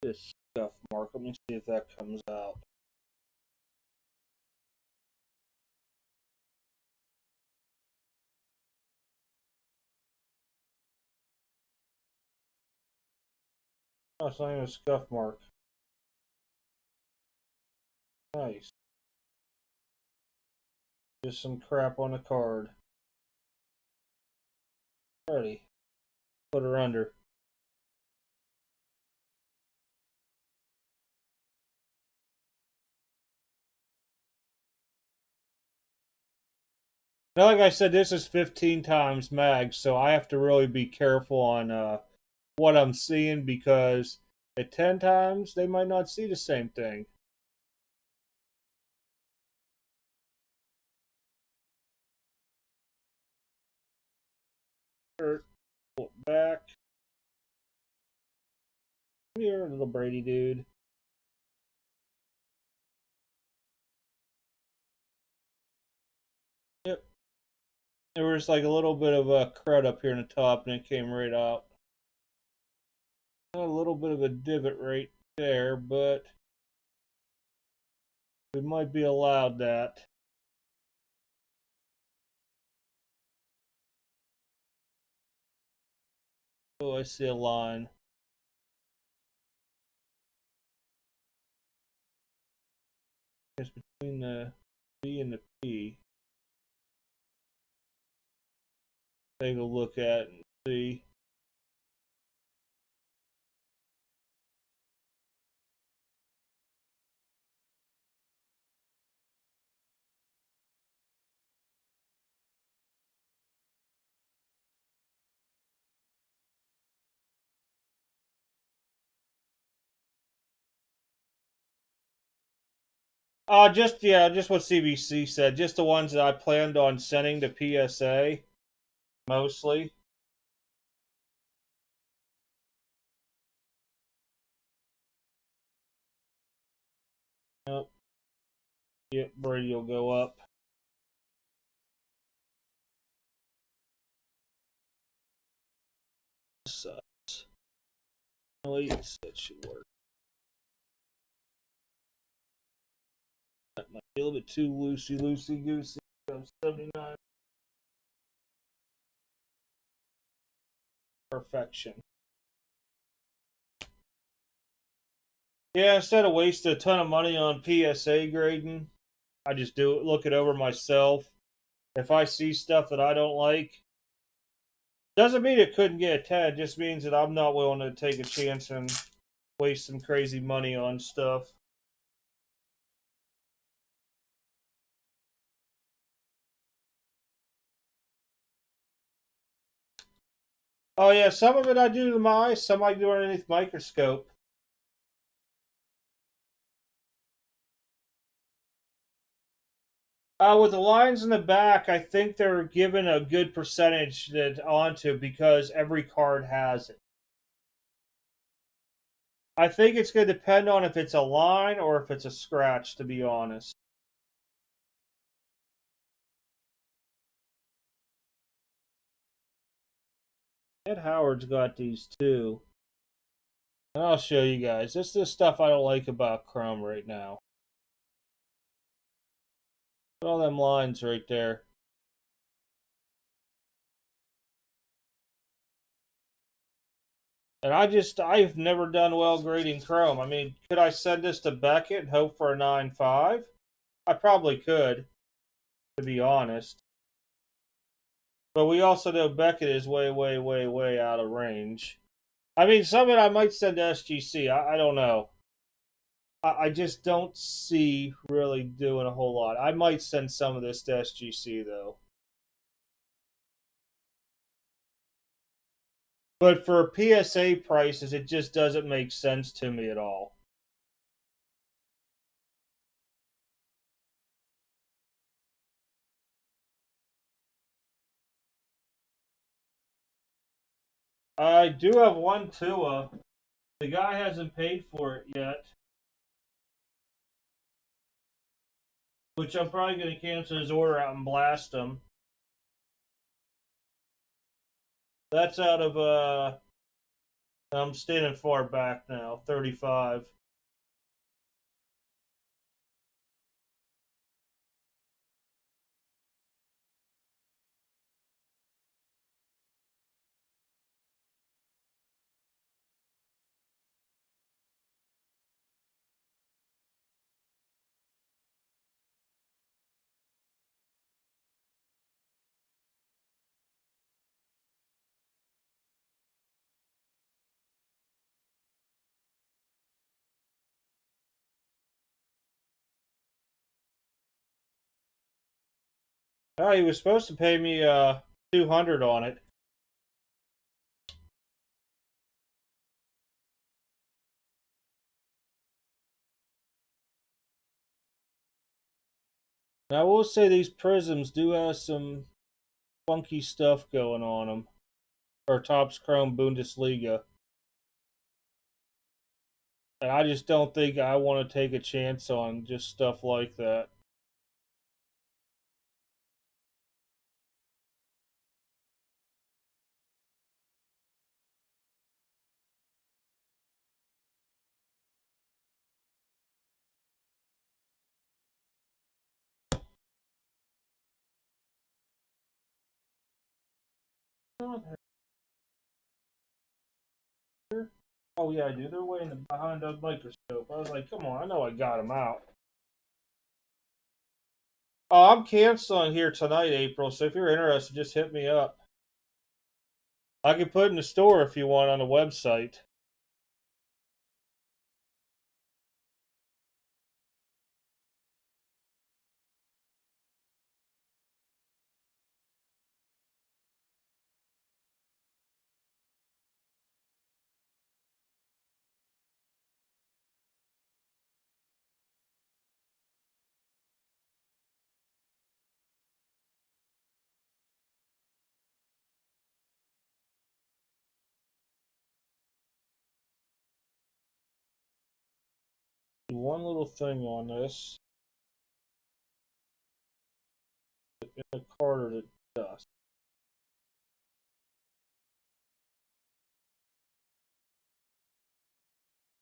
This scuff mark. Let me see if that comes out. Oh, it's not even a scuff mark. Nice. Just some crap on the card. Ready. Put her under. Now, like I said, this is 15 times mag, so I have to really be careful on what I'm seeing because at 10 times, they might not see the same thing. Pull it back. Come here, little Brady dude. Yep. There was like a little bit of a crud up here in the top, and it came right out. A little bit of a divot right there, but we might be allowed that. Oh, I see a line. It's between the B and the P. Take a look at it and see. Just what CBC said. Just the ones that I planned on sending to PSA, mostly. Yep. Yep, Brady will go up. Sucks. Wait, that should work. That might be a little bit too loosey-goosey. 79. Perfection. Yeah, instead of wasting a ton of money on PSA grading, I just look it over myself. If I see stuff that I don't like, doesn't mean it couldn't get a 10. It just means that I'm not willing to take a chance and waste some crazy money on stuff. Oh yeah, some of it I do to my eyes, some I do underneath microscope. With the lines in the back, I think they're given a good percentage that onto because every card has it. I think it's going to depend on if it's a line or if it's a scratch, to be honest. Ed Howard's got these too. And I'll show you guys. This is the stuff I don't like about Chrome right now. Look at all them lines right there. And I've never done well grading Chrome. I mean, could I send this to Beckett and hope for a 9.5? I probably could, to be honest. But we also know Beckett is way, way, way, way out of range. I mean, some of it I might send to SGC. I don't know. I just don't see really doing a whole lot. I might send some of this to SGC, though. But for PSA prices, it just doesn't make sense to me at all. I do have one Tua. The guy hasn't paid for it yet. Which I'm probably going to cancel his order out and blast him. That's out of I'm standing far back now, 35. Oh, he was supposed to pay me 200 on it. Now, I will say these prisms do have some funky stuff going on them. Or Topps Chrome Bundesliga. And I just don't think I want to take a chance on just stuff like that. Oh yeah, I do. They're way in the behind the microscope. I was like, come on, I know I got them out. Oh, I'm canceling here tonight, April. So if you're interested, just hit me up. I can put it in the store if you want on the website. One little thing on this. In the card or the dust.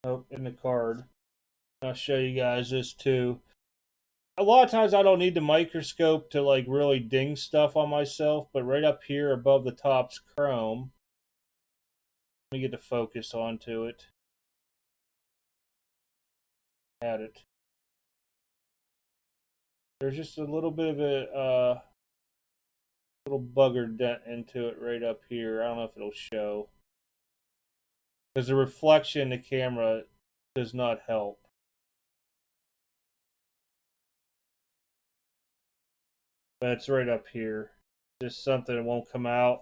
Nope, in the card. I'll show you guys this too. A lot of times I don't need the microscope to like really ding stuff on myself, but right up here above the Topps Chrome, let me get the focus onto it. Add it. There's just a little bit of a little bugger dent into it right up here. I don't know if it'll show. Because the reflection in the camera does not help. But it's right up here. Just something that won't come out.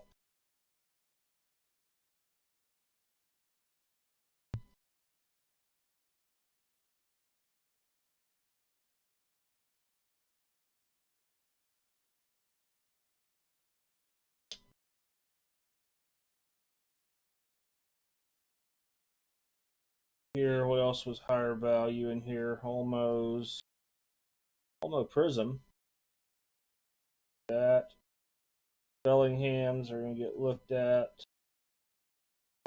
Here, what else was higher value in here? Almost Prism. That. Bellinghams are going to get looked at.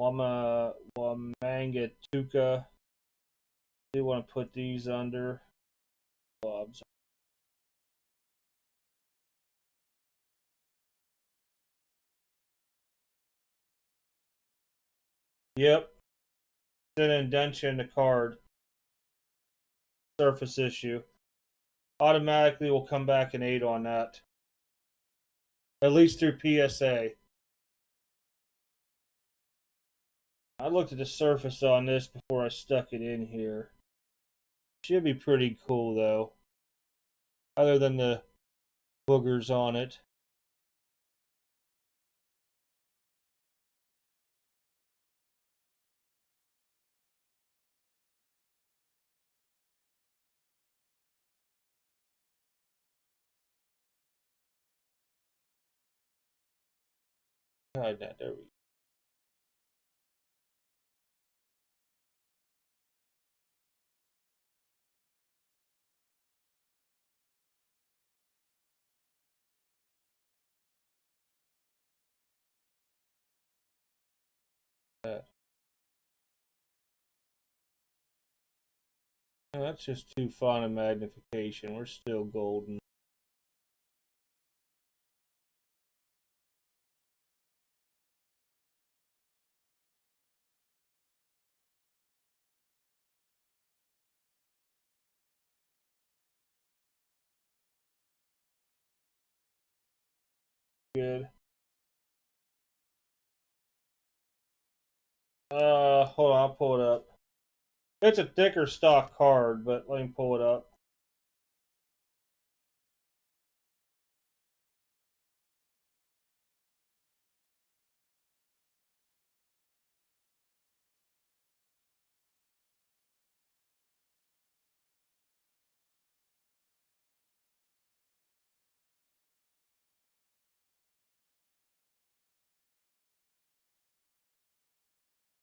Wamanga Tuca. Do want to put these under. Bobs. Yep. Then indentation in the card. Surface issue. Automatically will come back an 8 on that. At least through PSA. I looked at the surface on this before I stuck it in here. Should be pretty cool though. Other than the boogers on it. God, there we go. That's just too fine a magnification. We're still golden. Good. Hold on, I'll pull it up. It's a thicker stock card, but let me pull it up.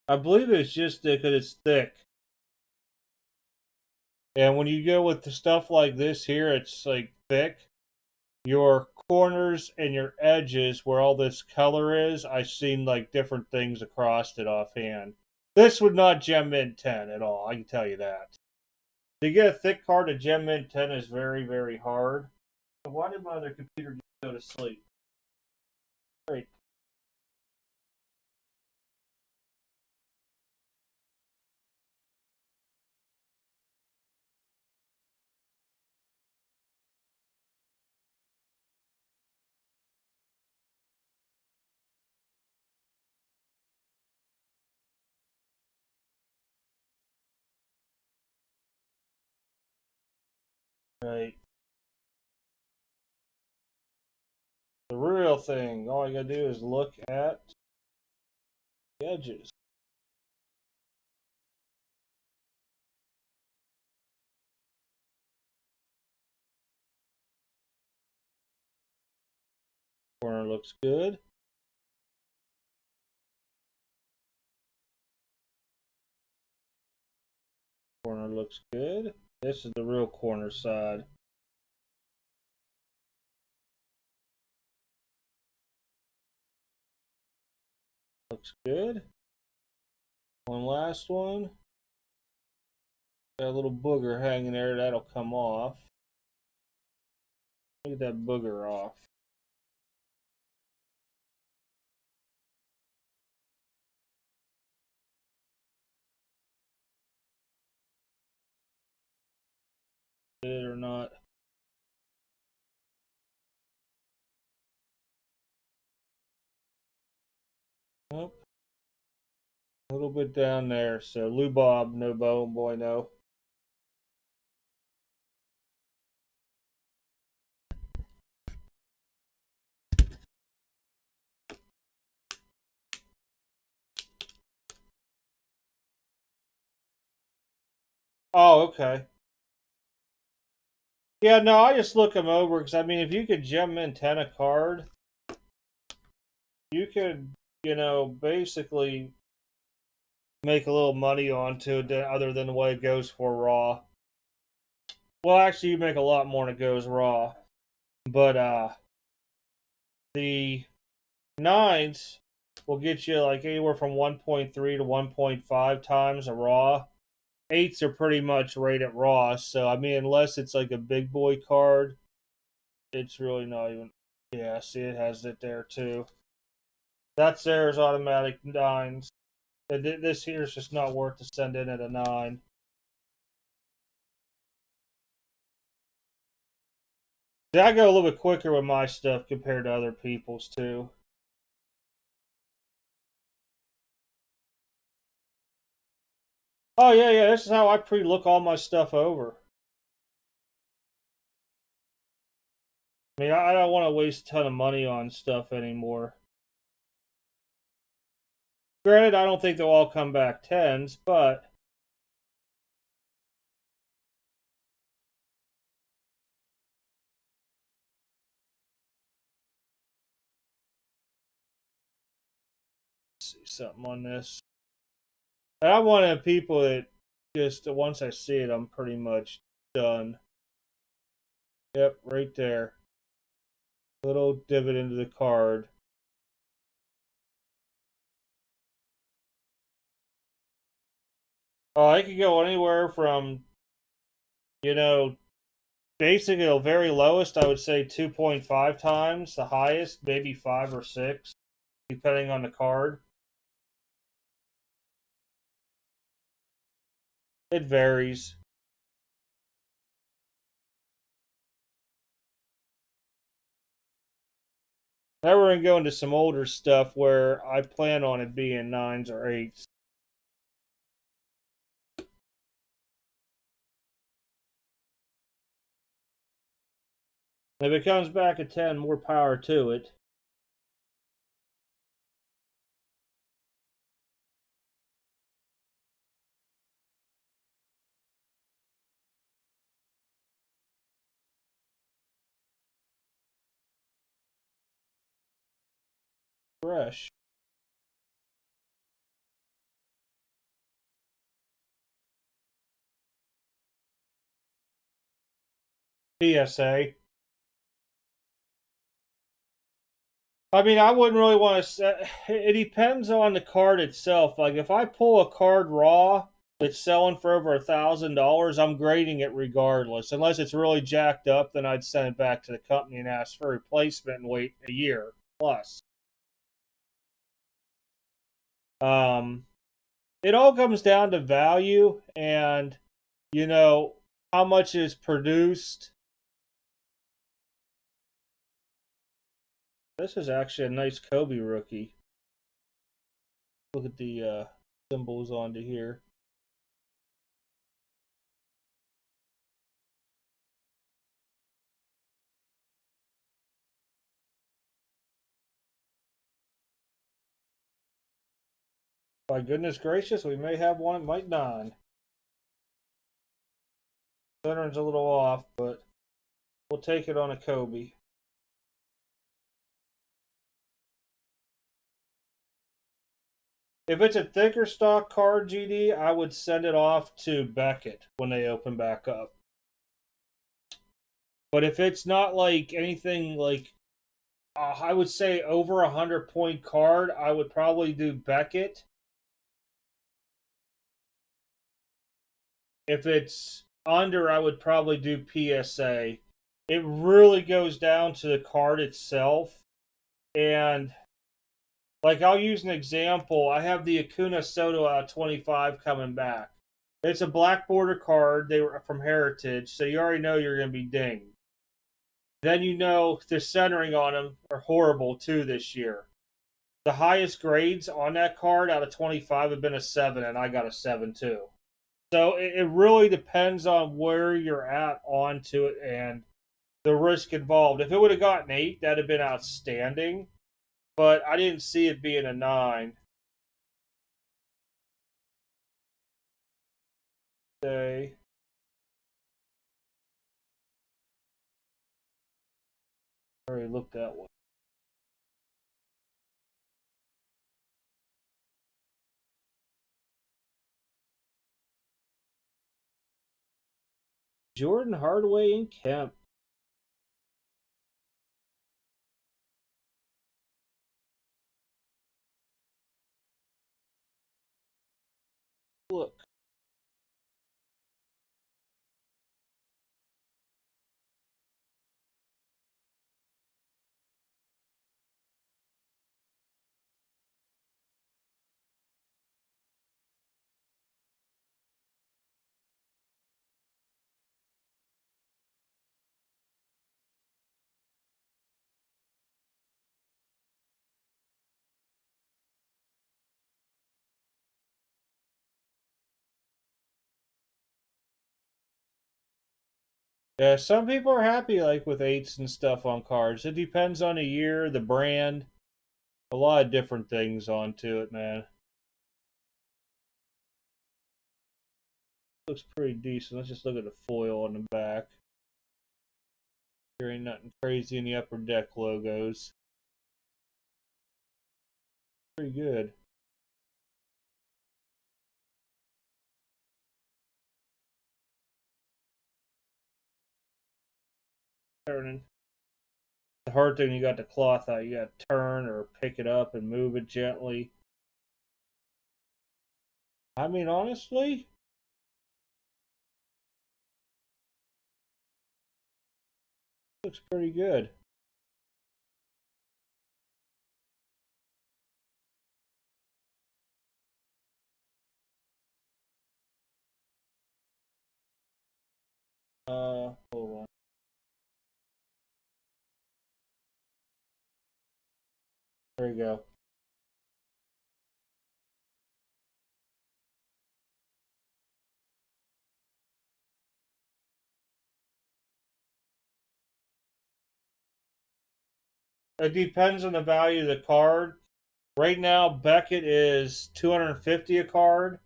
I believe it's just because it's thick. And when you go with the stuff like this here, it's like thick. Your corners and your edges, where all this color is, I've seen like different things across it offhand. This would not gem mint 10 at all, I can tell you that. To get a thick card to gem mint 10 is very, very hard. Why did my other computer just go to sleep? Great. Right. The real thing, all you gotta do is look at the edges. Corner looks good. Corner looks good. This is the real corner side. Looks good. One last one. Got a little booger hanging there. That'll come off. Look at that booger off. Did it or not? Nope. A little bit down there. So Lou Bob, no bone, boy, no. Oh, okay. Yeah, no, I just look them over because I mean, if you could gem in 10 a card, you could, basically make a little money onto it other than the way it goes for raw. Well, actually, you make a lot more than it goes raw. But the nines will get you like anywhere from 1.3 to 1.5 times a raw. Eights are pretty much right at raw. So I mean, unless it's like a big boy card, it's really not even. Yeah, see, it has it there too. That's there's automatic nines. This here is just not worth to send in at a 9. See, I go a little bit quicker with my stuff compared to other people's too. Oh yeah, yeah. This is how I pre-look all my stuff over. I mean, I don't want to waste a ton of money on stuff anymore. Granted, I don't think they'll all come back 10s, but let's see something on this. And I'm one of the people that just once I see it, I'm pretty much done. Yep, right there. Little divot into the card. Oh, I could go anywhere from You know, basically the very lowest I would say 2.5 times. The highest maybe 5 or 6, depending on the card. It varies. Now we're gonna go into some older stuff where I plan on it being 9s or 8s. If it comes back at 10, more power to it. Fresh. PSA. I mean, I wouldn't really want to. It depends on the card itself. Like, if I pull a card raw that's selling for over $1,000, I'm grading it regardless. Unless it's really jacked up, then I'd send it back to the company and ask for replacement and wait a year plus. Um, it all comes down to value and, you know, how much is produced. This is actually a nice Kobe rookie. Look at the symbols onto here. By goodness gracious, we may have one at Mike 9. Centering's a little off, but we'll take it on a Kobe. If it's a thicker stock card, GD, I would send it off to Beckett when they open back up. But if it's not like anything like, I would say over 100-point card, I would probably do Beckett. If it's under, I would probably do PSA. It really goes down to the card itself. And, like, I'll use an example. I have the Acuna Soto out of 25 coming back. It's a black border card. They were from Heritage, so you already know you're going to be dinged. Then you know the centering on them are horrible, too, this year. The highest grades on that card out of 25 have been a 7, and I got a 7, too. So it really depends on where you're at onto it and the risk involved. If it would have gotten 8, that'd have been outstanding. But I didn't see it being a 9. Say, I already looked that one. Jordan Hardaway and Kemp. Look. Yeah, some people are happy like with 8s and stuff on cards. It depends on the year, the brand, a lot of different things onto it, man. Looks pretty decent. Let's just look at the foil on the back. There ain't nothing crazy in the upper deck logos. Pretty good. Turning. The hard thing, you got the cloth out. You got to turn or pick it up and move it gently. I mean, honestly, Looks pretty good. Hold on. There you go. It depends on the value of the card. Right now, Beckett is $250 a card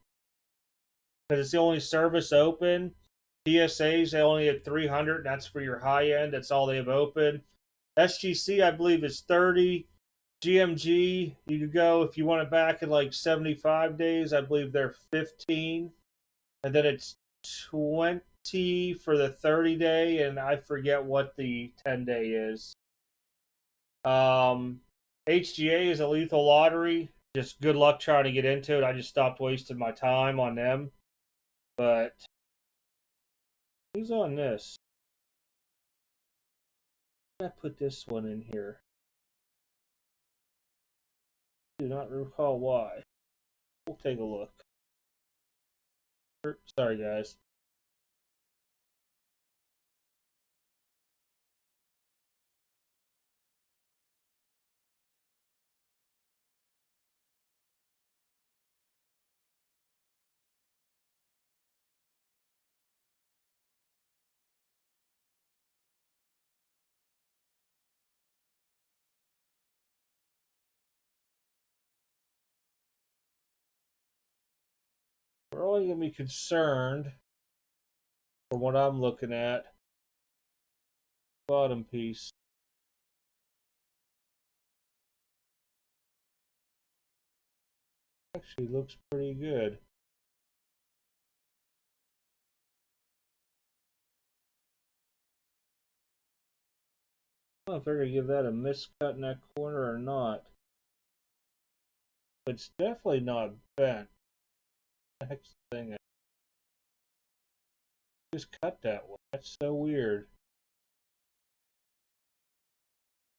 because it's the only service open. PSAs they only at 300. That's for your high end. That's all they have open. SGC I believe is 30. GMG you could go if you want it back in like 75 days. I believe they're 15, and then it's 20 for the 30-day, and I forget what the 10-day is. HGA is a lethal lottery. Just good luck trying to get into it. I just stopped wasting my time on them. But who's on this? I put this one in here. Do not recall why. We'll take a look. Sorry, guys. We're only going to be concerned, from what I'm looking at, bottom piece. Actually looks pretty good. I don't know if they're going to give that a miscut in that corner or not. But it's definitely not bent. Next thing, just cut that way. That's so weird.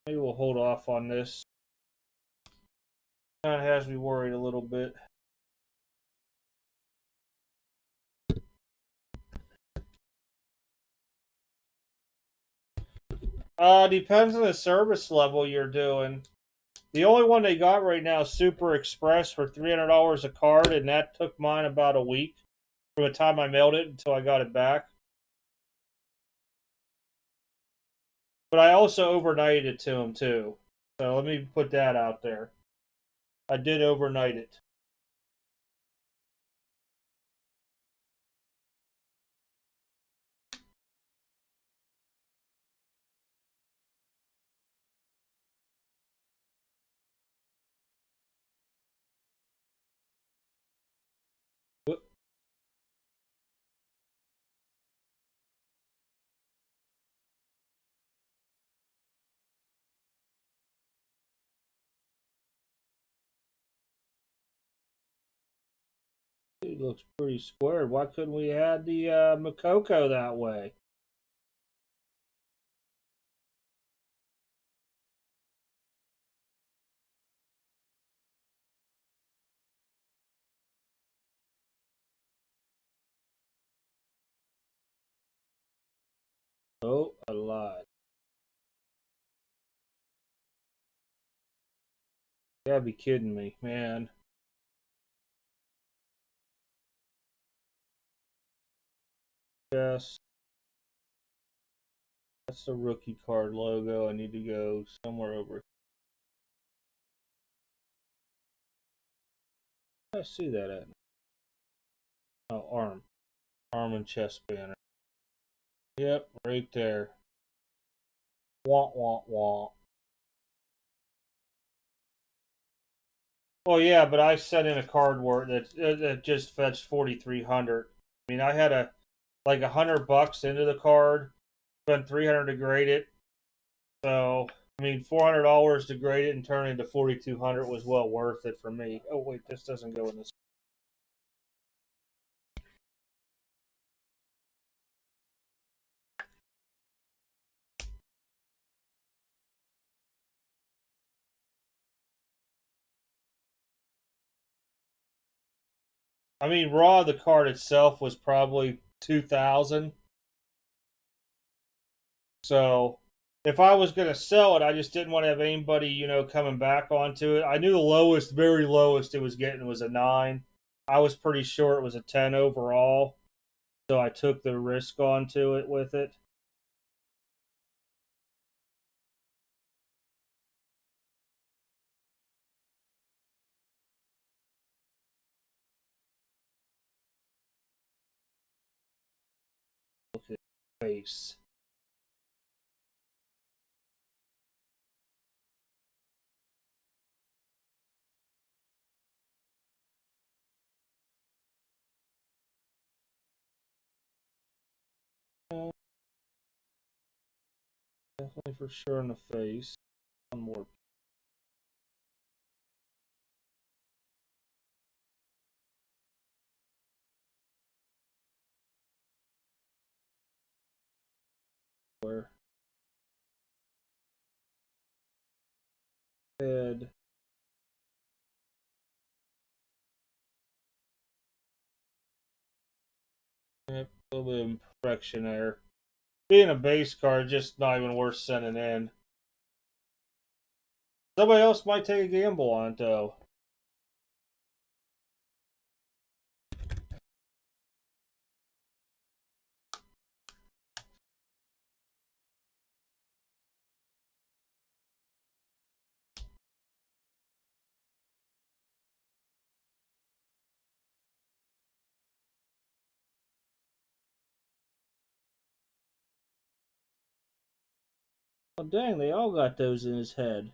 Maybe we'll hold off on this. Kind of has me worried a little bit. Depends on the service level you're doing. The only one they got right now is Super Express for $300 a card, and that took mine about a week from the time I mailed it until I got it back. But I also overnighted it to them too. So let me put that out there. I did overnight it. It looks pretty squared. Why couldn't we add the Makoko that way? Oh, I lied. You gotta be kidding me, man. Yes. That's the rookie card logo. I need to go somewhere over here. I see that at. Oh, arm. Arm and chest banner. Yep, right there. Wah, wah, wah. Well, yeah, but I set in a card where that just fetched 4,300. I mean, I had like $100 into the card, spent 300 to grade it. So I mean, $400 to grade it and turn it into 4,200 was well worth it for me. Oh wait, this doesn't go in this. I mean, raw the card itself was probably 2,000. So if I was going to sell it, I just didn't want to have anybody, coming back onto it. I knew the lowest, very lowest it was getting was a 9. I was pretty sure it was a 10 overall. So I took the risk onto it with it. Look at the face. Definitely for sure in the face. One more. Head. Yep, a little bit of imperfection there. Being a base card, just not even worth sending in. Somebody else might take a gamble on it, though. Oh, dang, they all got those in his head.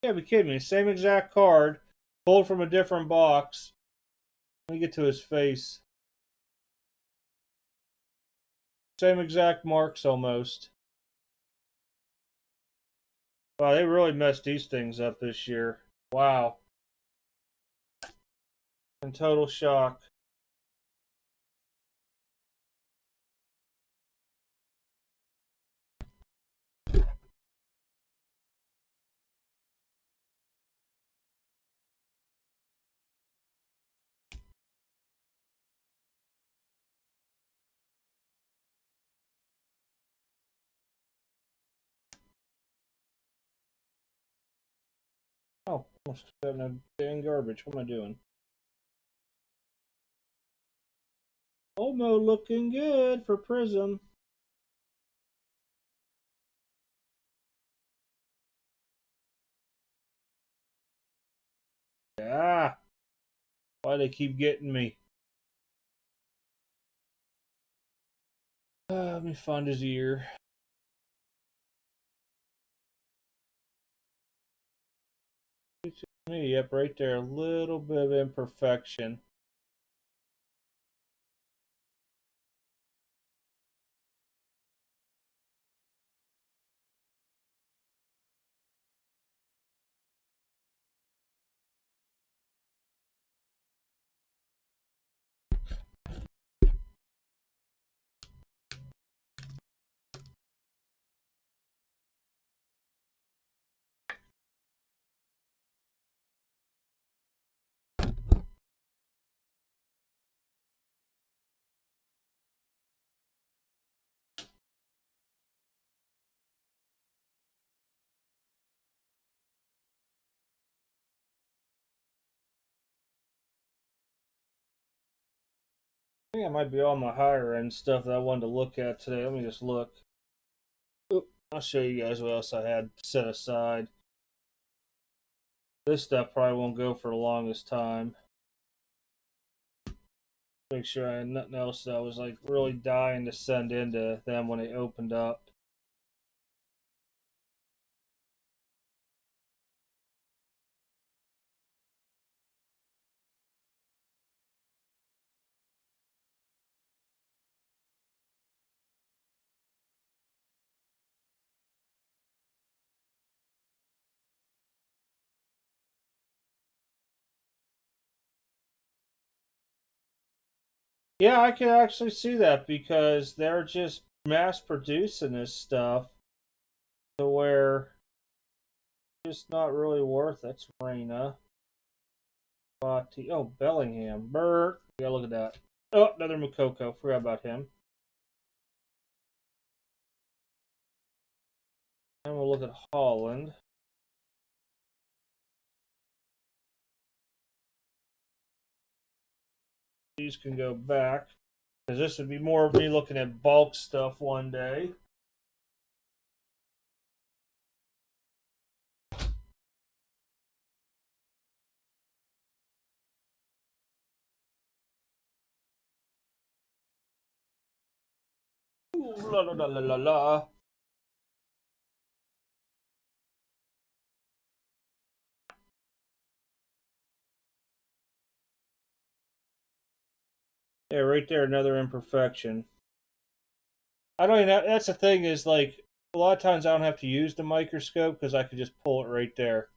Yeah, be kidding me. Same exact card, pulled from a different box. Let me get to his face. Same exact marks almost. Wow, they really messed these things up this year. Wow. In total shock. Oh, almost having a dang garbage. What am I doing? Almost looking good for Prism. Ah, why they keep getting me? Let me find his ear. Me, yep, right there. A little bit of imperfection. I think I might be all my higher end stuff that I wanted to look at today. Let me just look. Oop, I'll show you guys what else I had set aside. This stuff probably won't go for the longest time. Make sure I had nothing else that I was like really dying to send into them when they opened up. Yeah, I can actually see that because they're just mass producing this stuff to where Just not really worth it. That's Reyna. Oh, Bellingham. Bert. Yeah, look at that. Oh, another Mukoko. Forgot about him. And we'll look at Holland. These can go back. Because this would be more of me looking at bulk stuff one day. Ooh, la la la la la la. Yeah, right there, another imperfection. I don't even. That's the thing is like a lot of times I don't have to use the microscope because I could just pull it right there.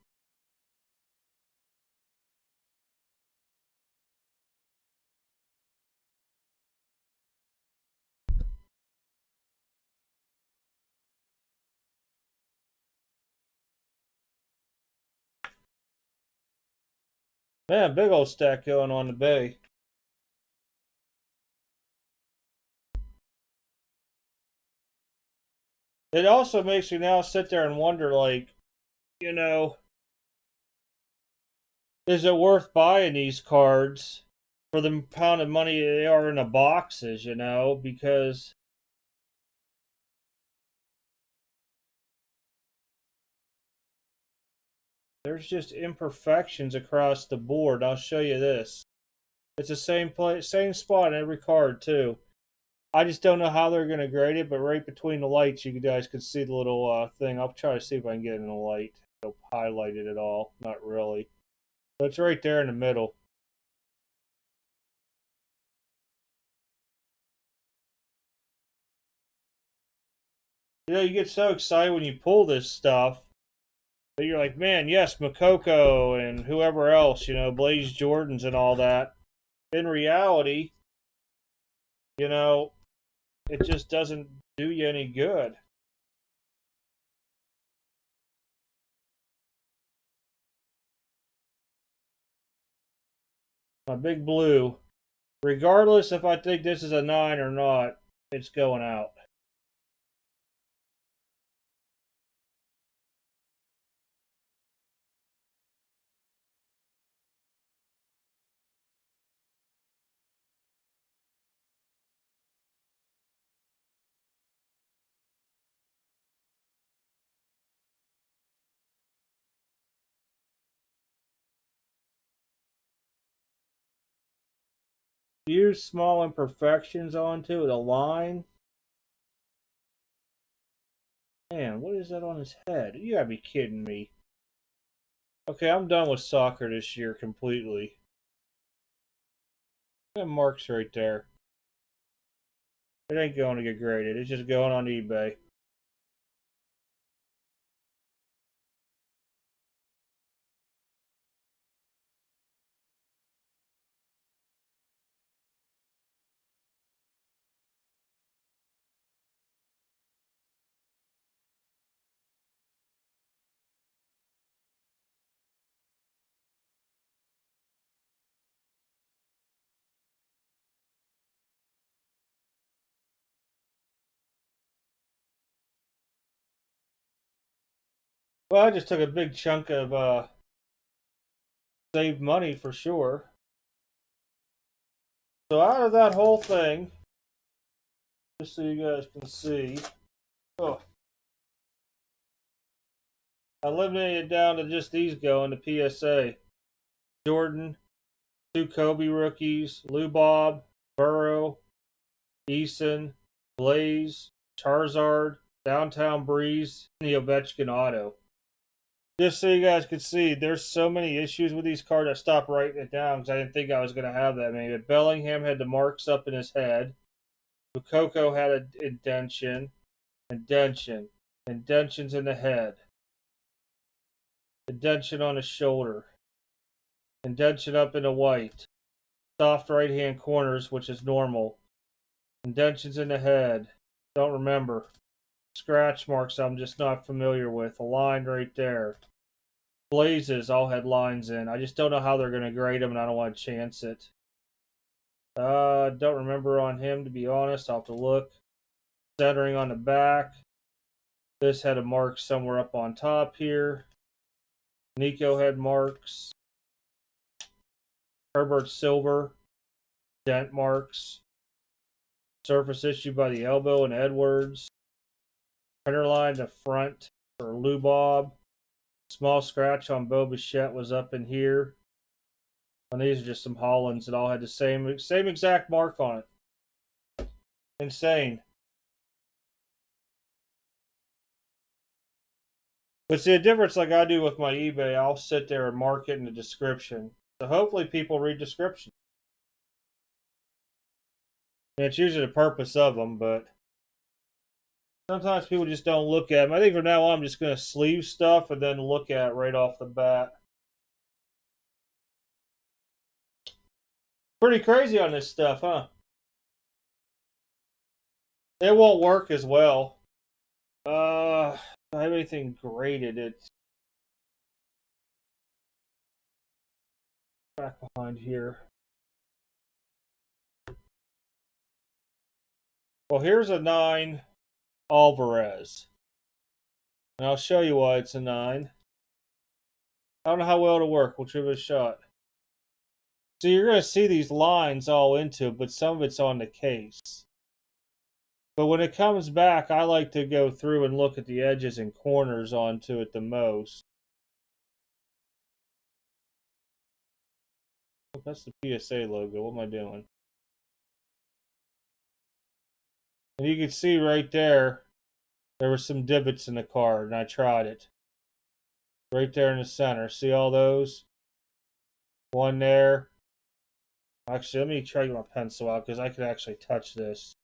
Man, big old stack going on the bay. It also makes me now sit there and wonder, like, you know, is it worth buying these cards for the pound of money they are in the boxes, you know? Because there's just imperfections across the board. I'll show you this. It's the same place, same spot in every card, too. I just don't know how they're going to grade it, but right between the lights, you guys can see the little thing. I'll try to see if I can get it in the light. It'll highlight it at all. Not really. But it's right there in the middle. You know, you get so excited when you pull this stuff that you're like, man, yes, Makoko and whoever else, you know, Blaze Jordans and all that. In reality, you know, it just doesn't do you any good. My big blue, regardless if I think this is a 9 or not, it's going out. Use small imperfections onto the line. Man, what is that on his head? You gotta be kidding me. Okay, I'm done with soccer this year completely. That mark's right there. It ain't going to get graded. It's just going on eBay. Well, I just took a big chunk of saved money for sure. So out of that whole thing, just so you guys can see, oh, I eliminated it down to just these going to PSA. Jordan, 2 Kobe rookies, Lou Bob, Burrow, Eason, Blaze, Charizard, Downtown Breeze, and the Ovechkin auto. Just so you guys can see, there's so many issues with these cards. I stopped writing it down because I didn't think I was going to have that many. But Bellingham had the marks up in his head. Coco had an indention, indentions in the head, indention on his shoulder, indention up in the white, soft right hand corners, which is normal, indentions in the head. Don't remember. Scratch marks I'm just not familiar with. A line right there. Blazes all had lines in. I just don't know how they're going to grade them, and I don't want to chance it. Don't remember on him, to be honest. I'll have to look. Centering on the back. This had a mark somewhere up on top here. Nico had marks. Herbert Silver. Dent marks. Surface issue by the elbow and Edwards. Printer line to front for Lou Bob. Small scratch on Bo Bichette was up in here. And these are just some Hollands that all had the same exact mark on it. Insane. But see, the difference like I do with my eBay, I'll sit there and mark it in the description. So hopefully people read descriptions. And it's usually the purpose of them, but sometimes people just don't look at them. I think from now on I'm just going to sleeve stuff and then look at it right off the bat. Pretty crazy on this stuff, huh? It won't work as well. If I have anything graded, it's back behind here. Well, here's a 9 Alvarez. And I'll show you why it's a 9. I don't know how well it'll work. We'll give it a shot. So you're going to see these lines all into it, but some of it's on the case. But when it comes back, I like to go through and look at the edges and corners onto it the most. Oh, that's the PSA logo. What am I doing? And you can see right there were some divots in the card, and I tried it. Right there in the center. See all those? One there. Actually, let me try to get my pencil out because I could actually touch this.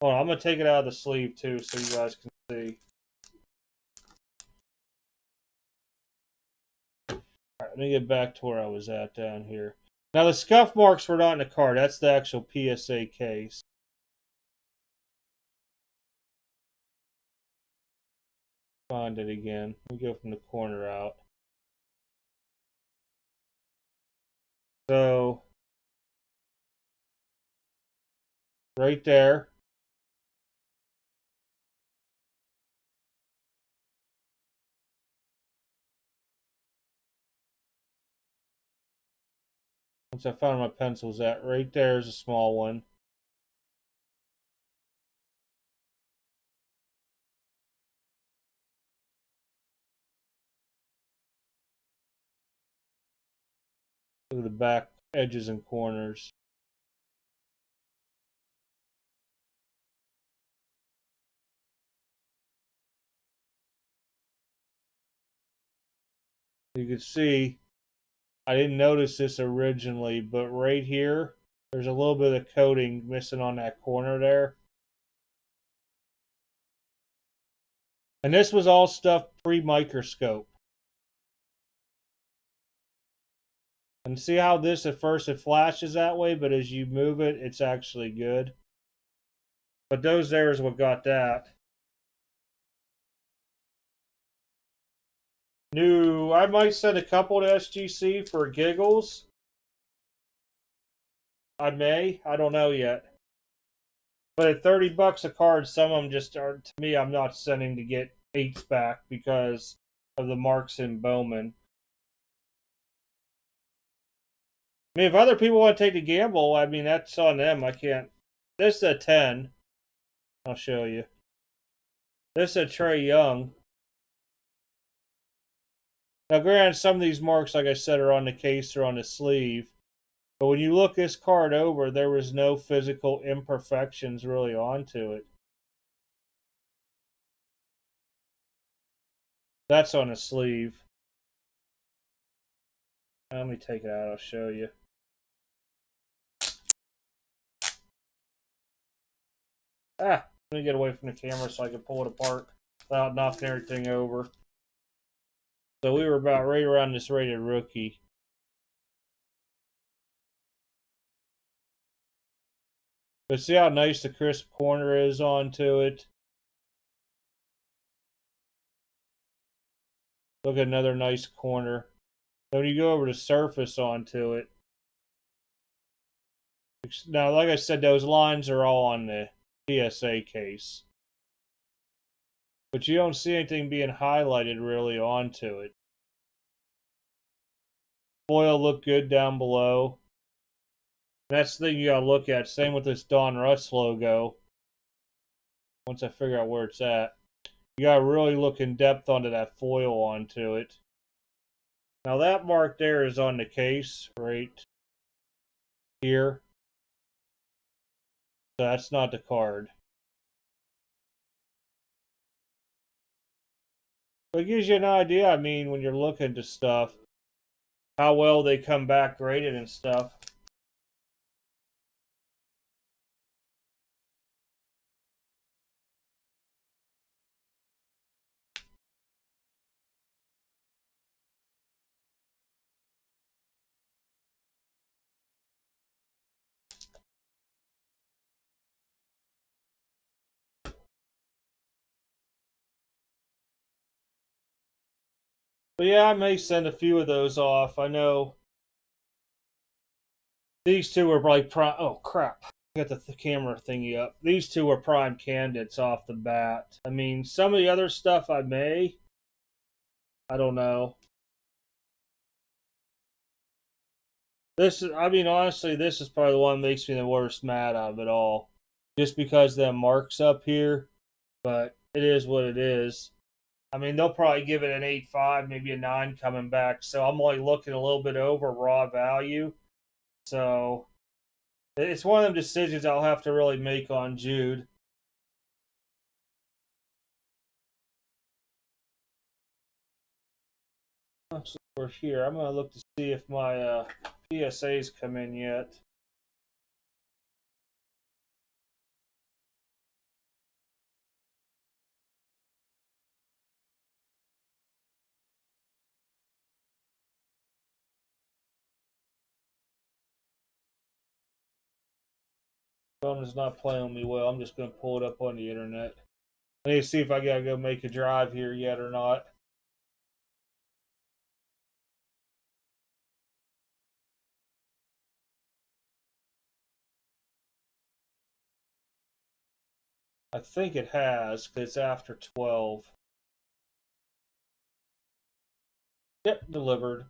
Hold on, I'm going to take it out of the sleeve too so you guys can see. Alright, let me get back to where I was at down here. Now the scuff marks were not in the card. That's the actual PSA case. Find it again. We go from the corner out. So, right there. Once I found my pencils at, right there is a small one. Look at the back edges and corners. You can see, I didn't notice this originally, but right here, there's a little bit of coating missing on that corner there. And this was all stuff pre-microscope. And see how this, at first it flashes that way, but as you move it, it's actually good. But those there is what got that. New, I might send a couple to SGC for giggles. I may. I don't know yet. But at $30 a card, some of them just are, to me, I'm not sending to get 8s back because of the marks in Bowman. I mean, if other people want to take the gamble, I mean, that's on them. I can't. This is a 10. I'll show you. This is a Trey Young. Now, granted, some of these marks, like I said, are on the case or on the sleeve. But when you look this card over, there was no physical imperfections really onto it. That's on the sleeve. Let me take it out. I'll show you. Let me get away from the camera so I can pull it apart without knocking everything over. So we were about right around this rated rookie. But see how nice the crisp corner is onto it. Look at another nice corner. Then when you go over the surface onto it, now like I said, those lines are all on the PSA case, but you don't see anything being highlighted really onto it. Foil look good down below. That's the thing you gotta look at. Same with this Don Russ logo. Once I figure out where it's at, you gotta really look in depth onto that foil onto it. Now that mark there is on the case right here. So that's not the card. But it gives you an idea, I mean, when you're looking to stuff, how well they come back graded and stuff. But yeah, I may send a few of those off. I know these two are probably prime. Oh crap! I got the camera thingy up. These two are prime candidates off the bat. I mean, some of the other stuff I may. I don't know. This is, I mean, honestly, this is probably the one that makes me the worst mad out of it all. Just because the marks up here. But it is what it is. I mean, they'll probably give it an 8.5, maybe a 9 coming back. So I'm only looking a little bit over raw value. So it's one of them decisions I'll have to really make on Jude. So we're here. I'm going to look to see if my PSAs come in yet. Phone is not playing with me well. I'm just going to pull it up on the internet. I need to see if I got to go make a drive here yet or not. I think it has, because it's after 12. Yep, delivered.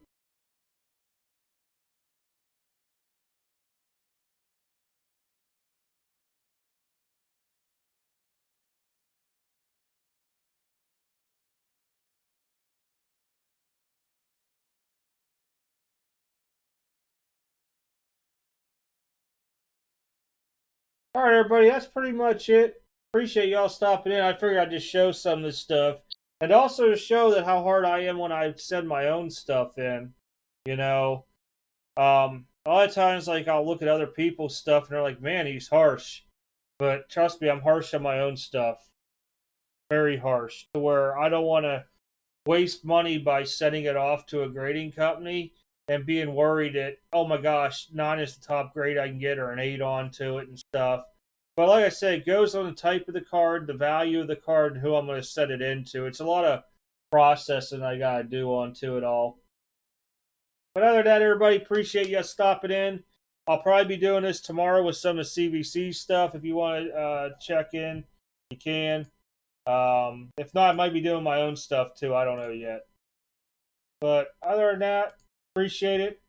All right, everybody, that's pretty much it. Appreciate y'all stopping in. I figured I'd just show some of this stuff. And also to show that how hard I am when I send my own stuff in. You know, a lot of times, like, I'll look at other people's stuff and they're like, man, he's harsh. But trust me, I'm harsh on my own stuff. Very harsh. To where I don't want to waste money by sending it off to a grading company and being worried that, oh my gosh, 9 is the top grade I can get or an 8 onto it and stuff. But like I said, it goes on the type of the card, the value of the card, and who I'm going to set it into. It's a lot of processing I got to do onto it all. But other than that, everybody, appreciate you stopping in. I'll probably be doing this tomorrow with some of CVC stuff. If you want to check in, you can. If not, I might be doing my own stuff too. I don't know yet. But other than that, appreciate it.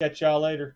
Catch y'all later.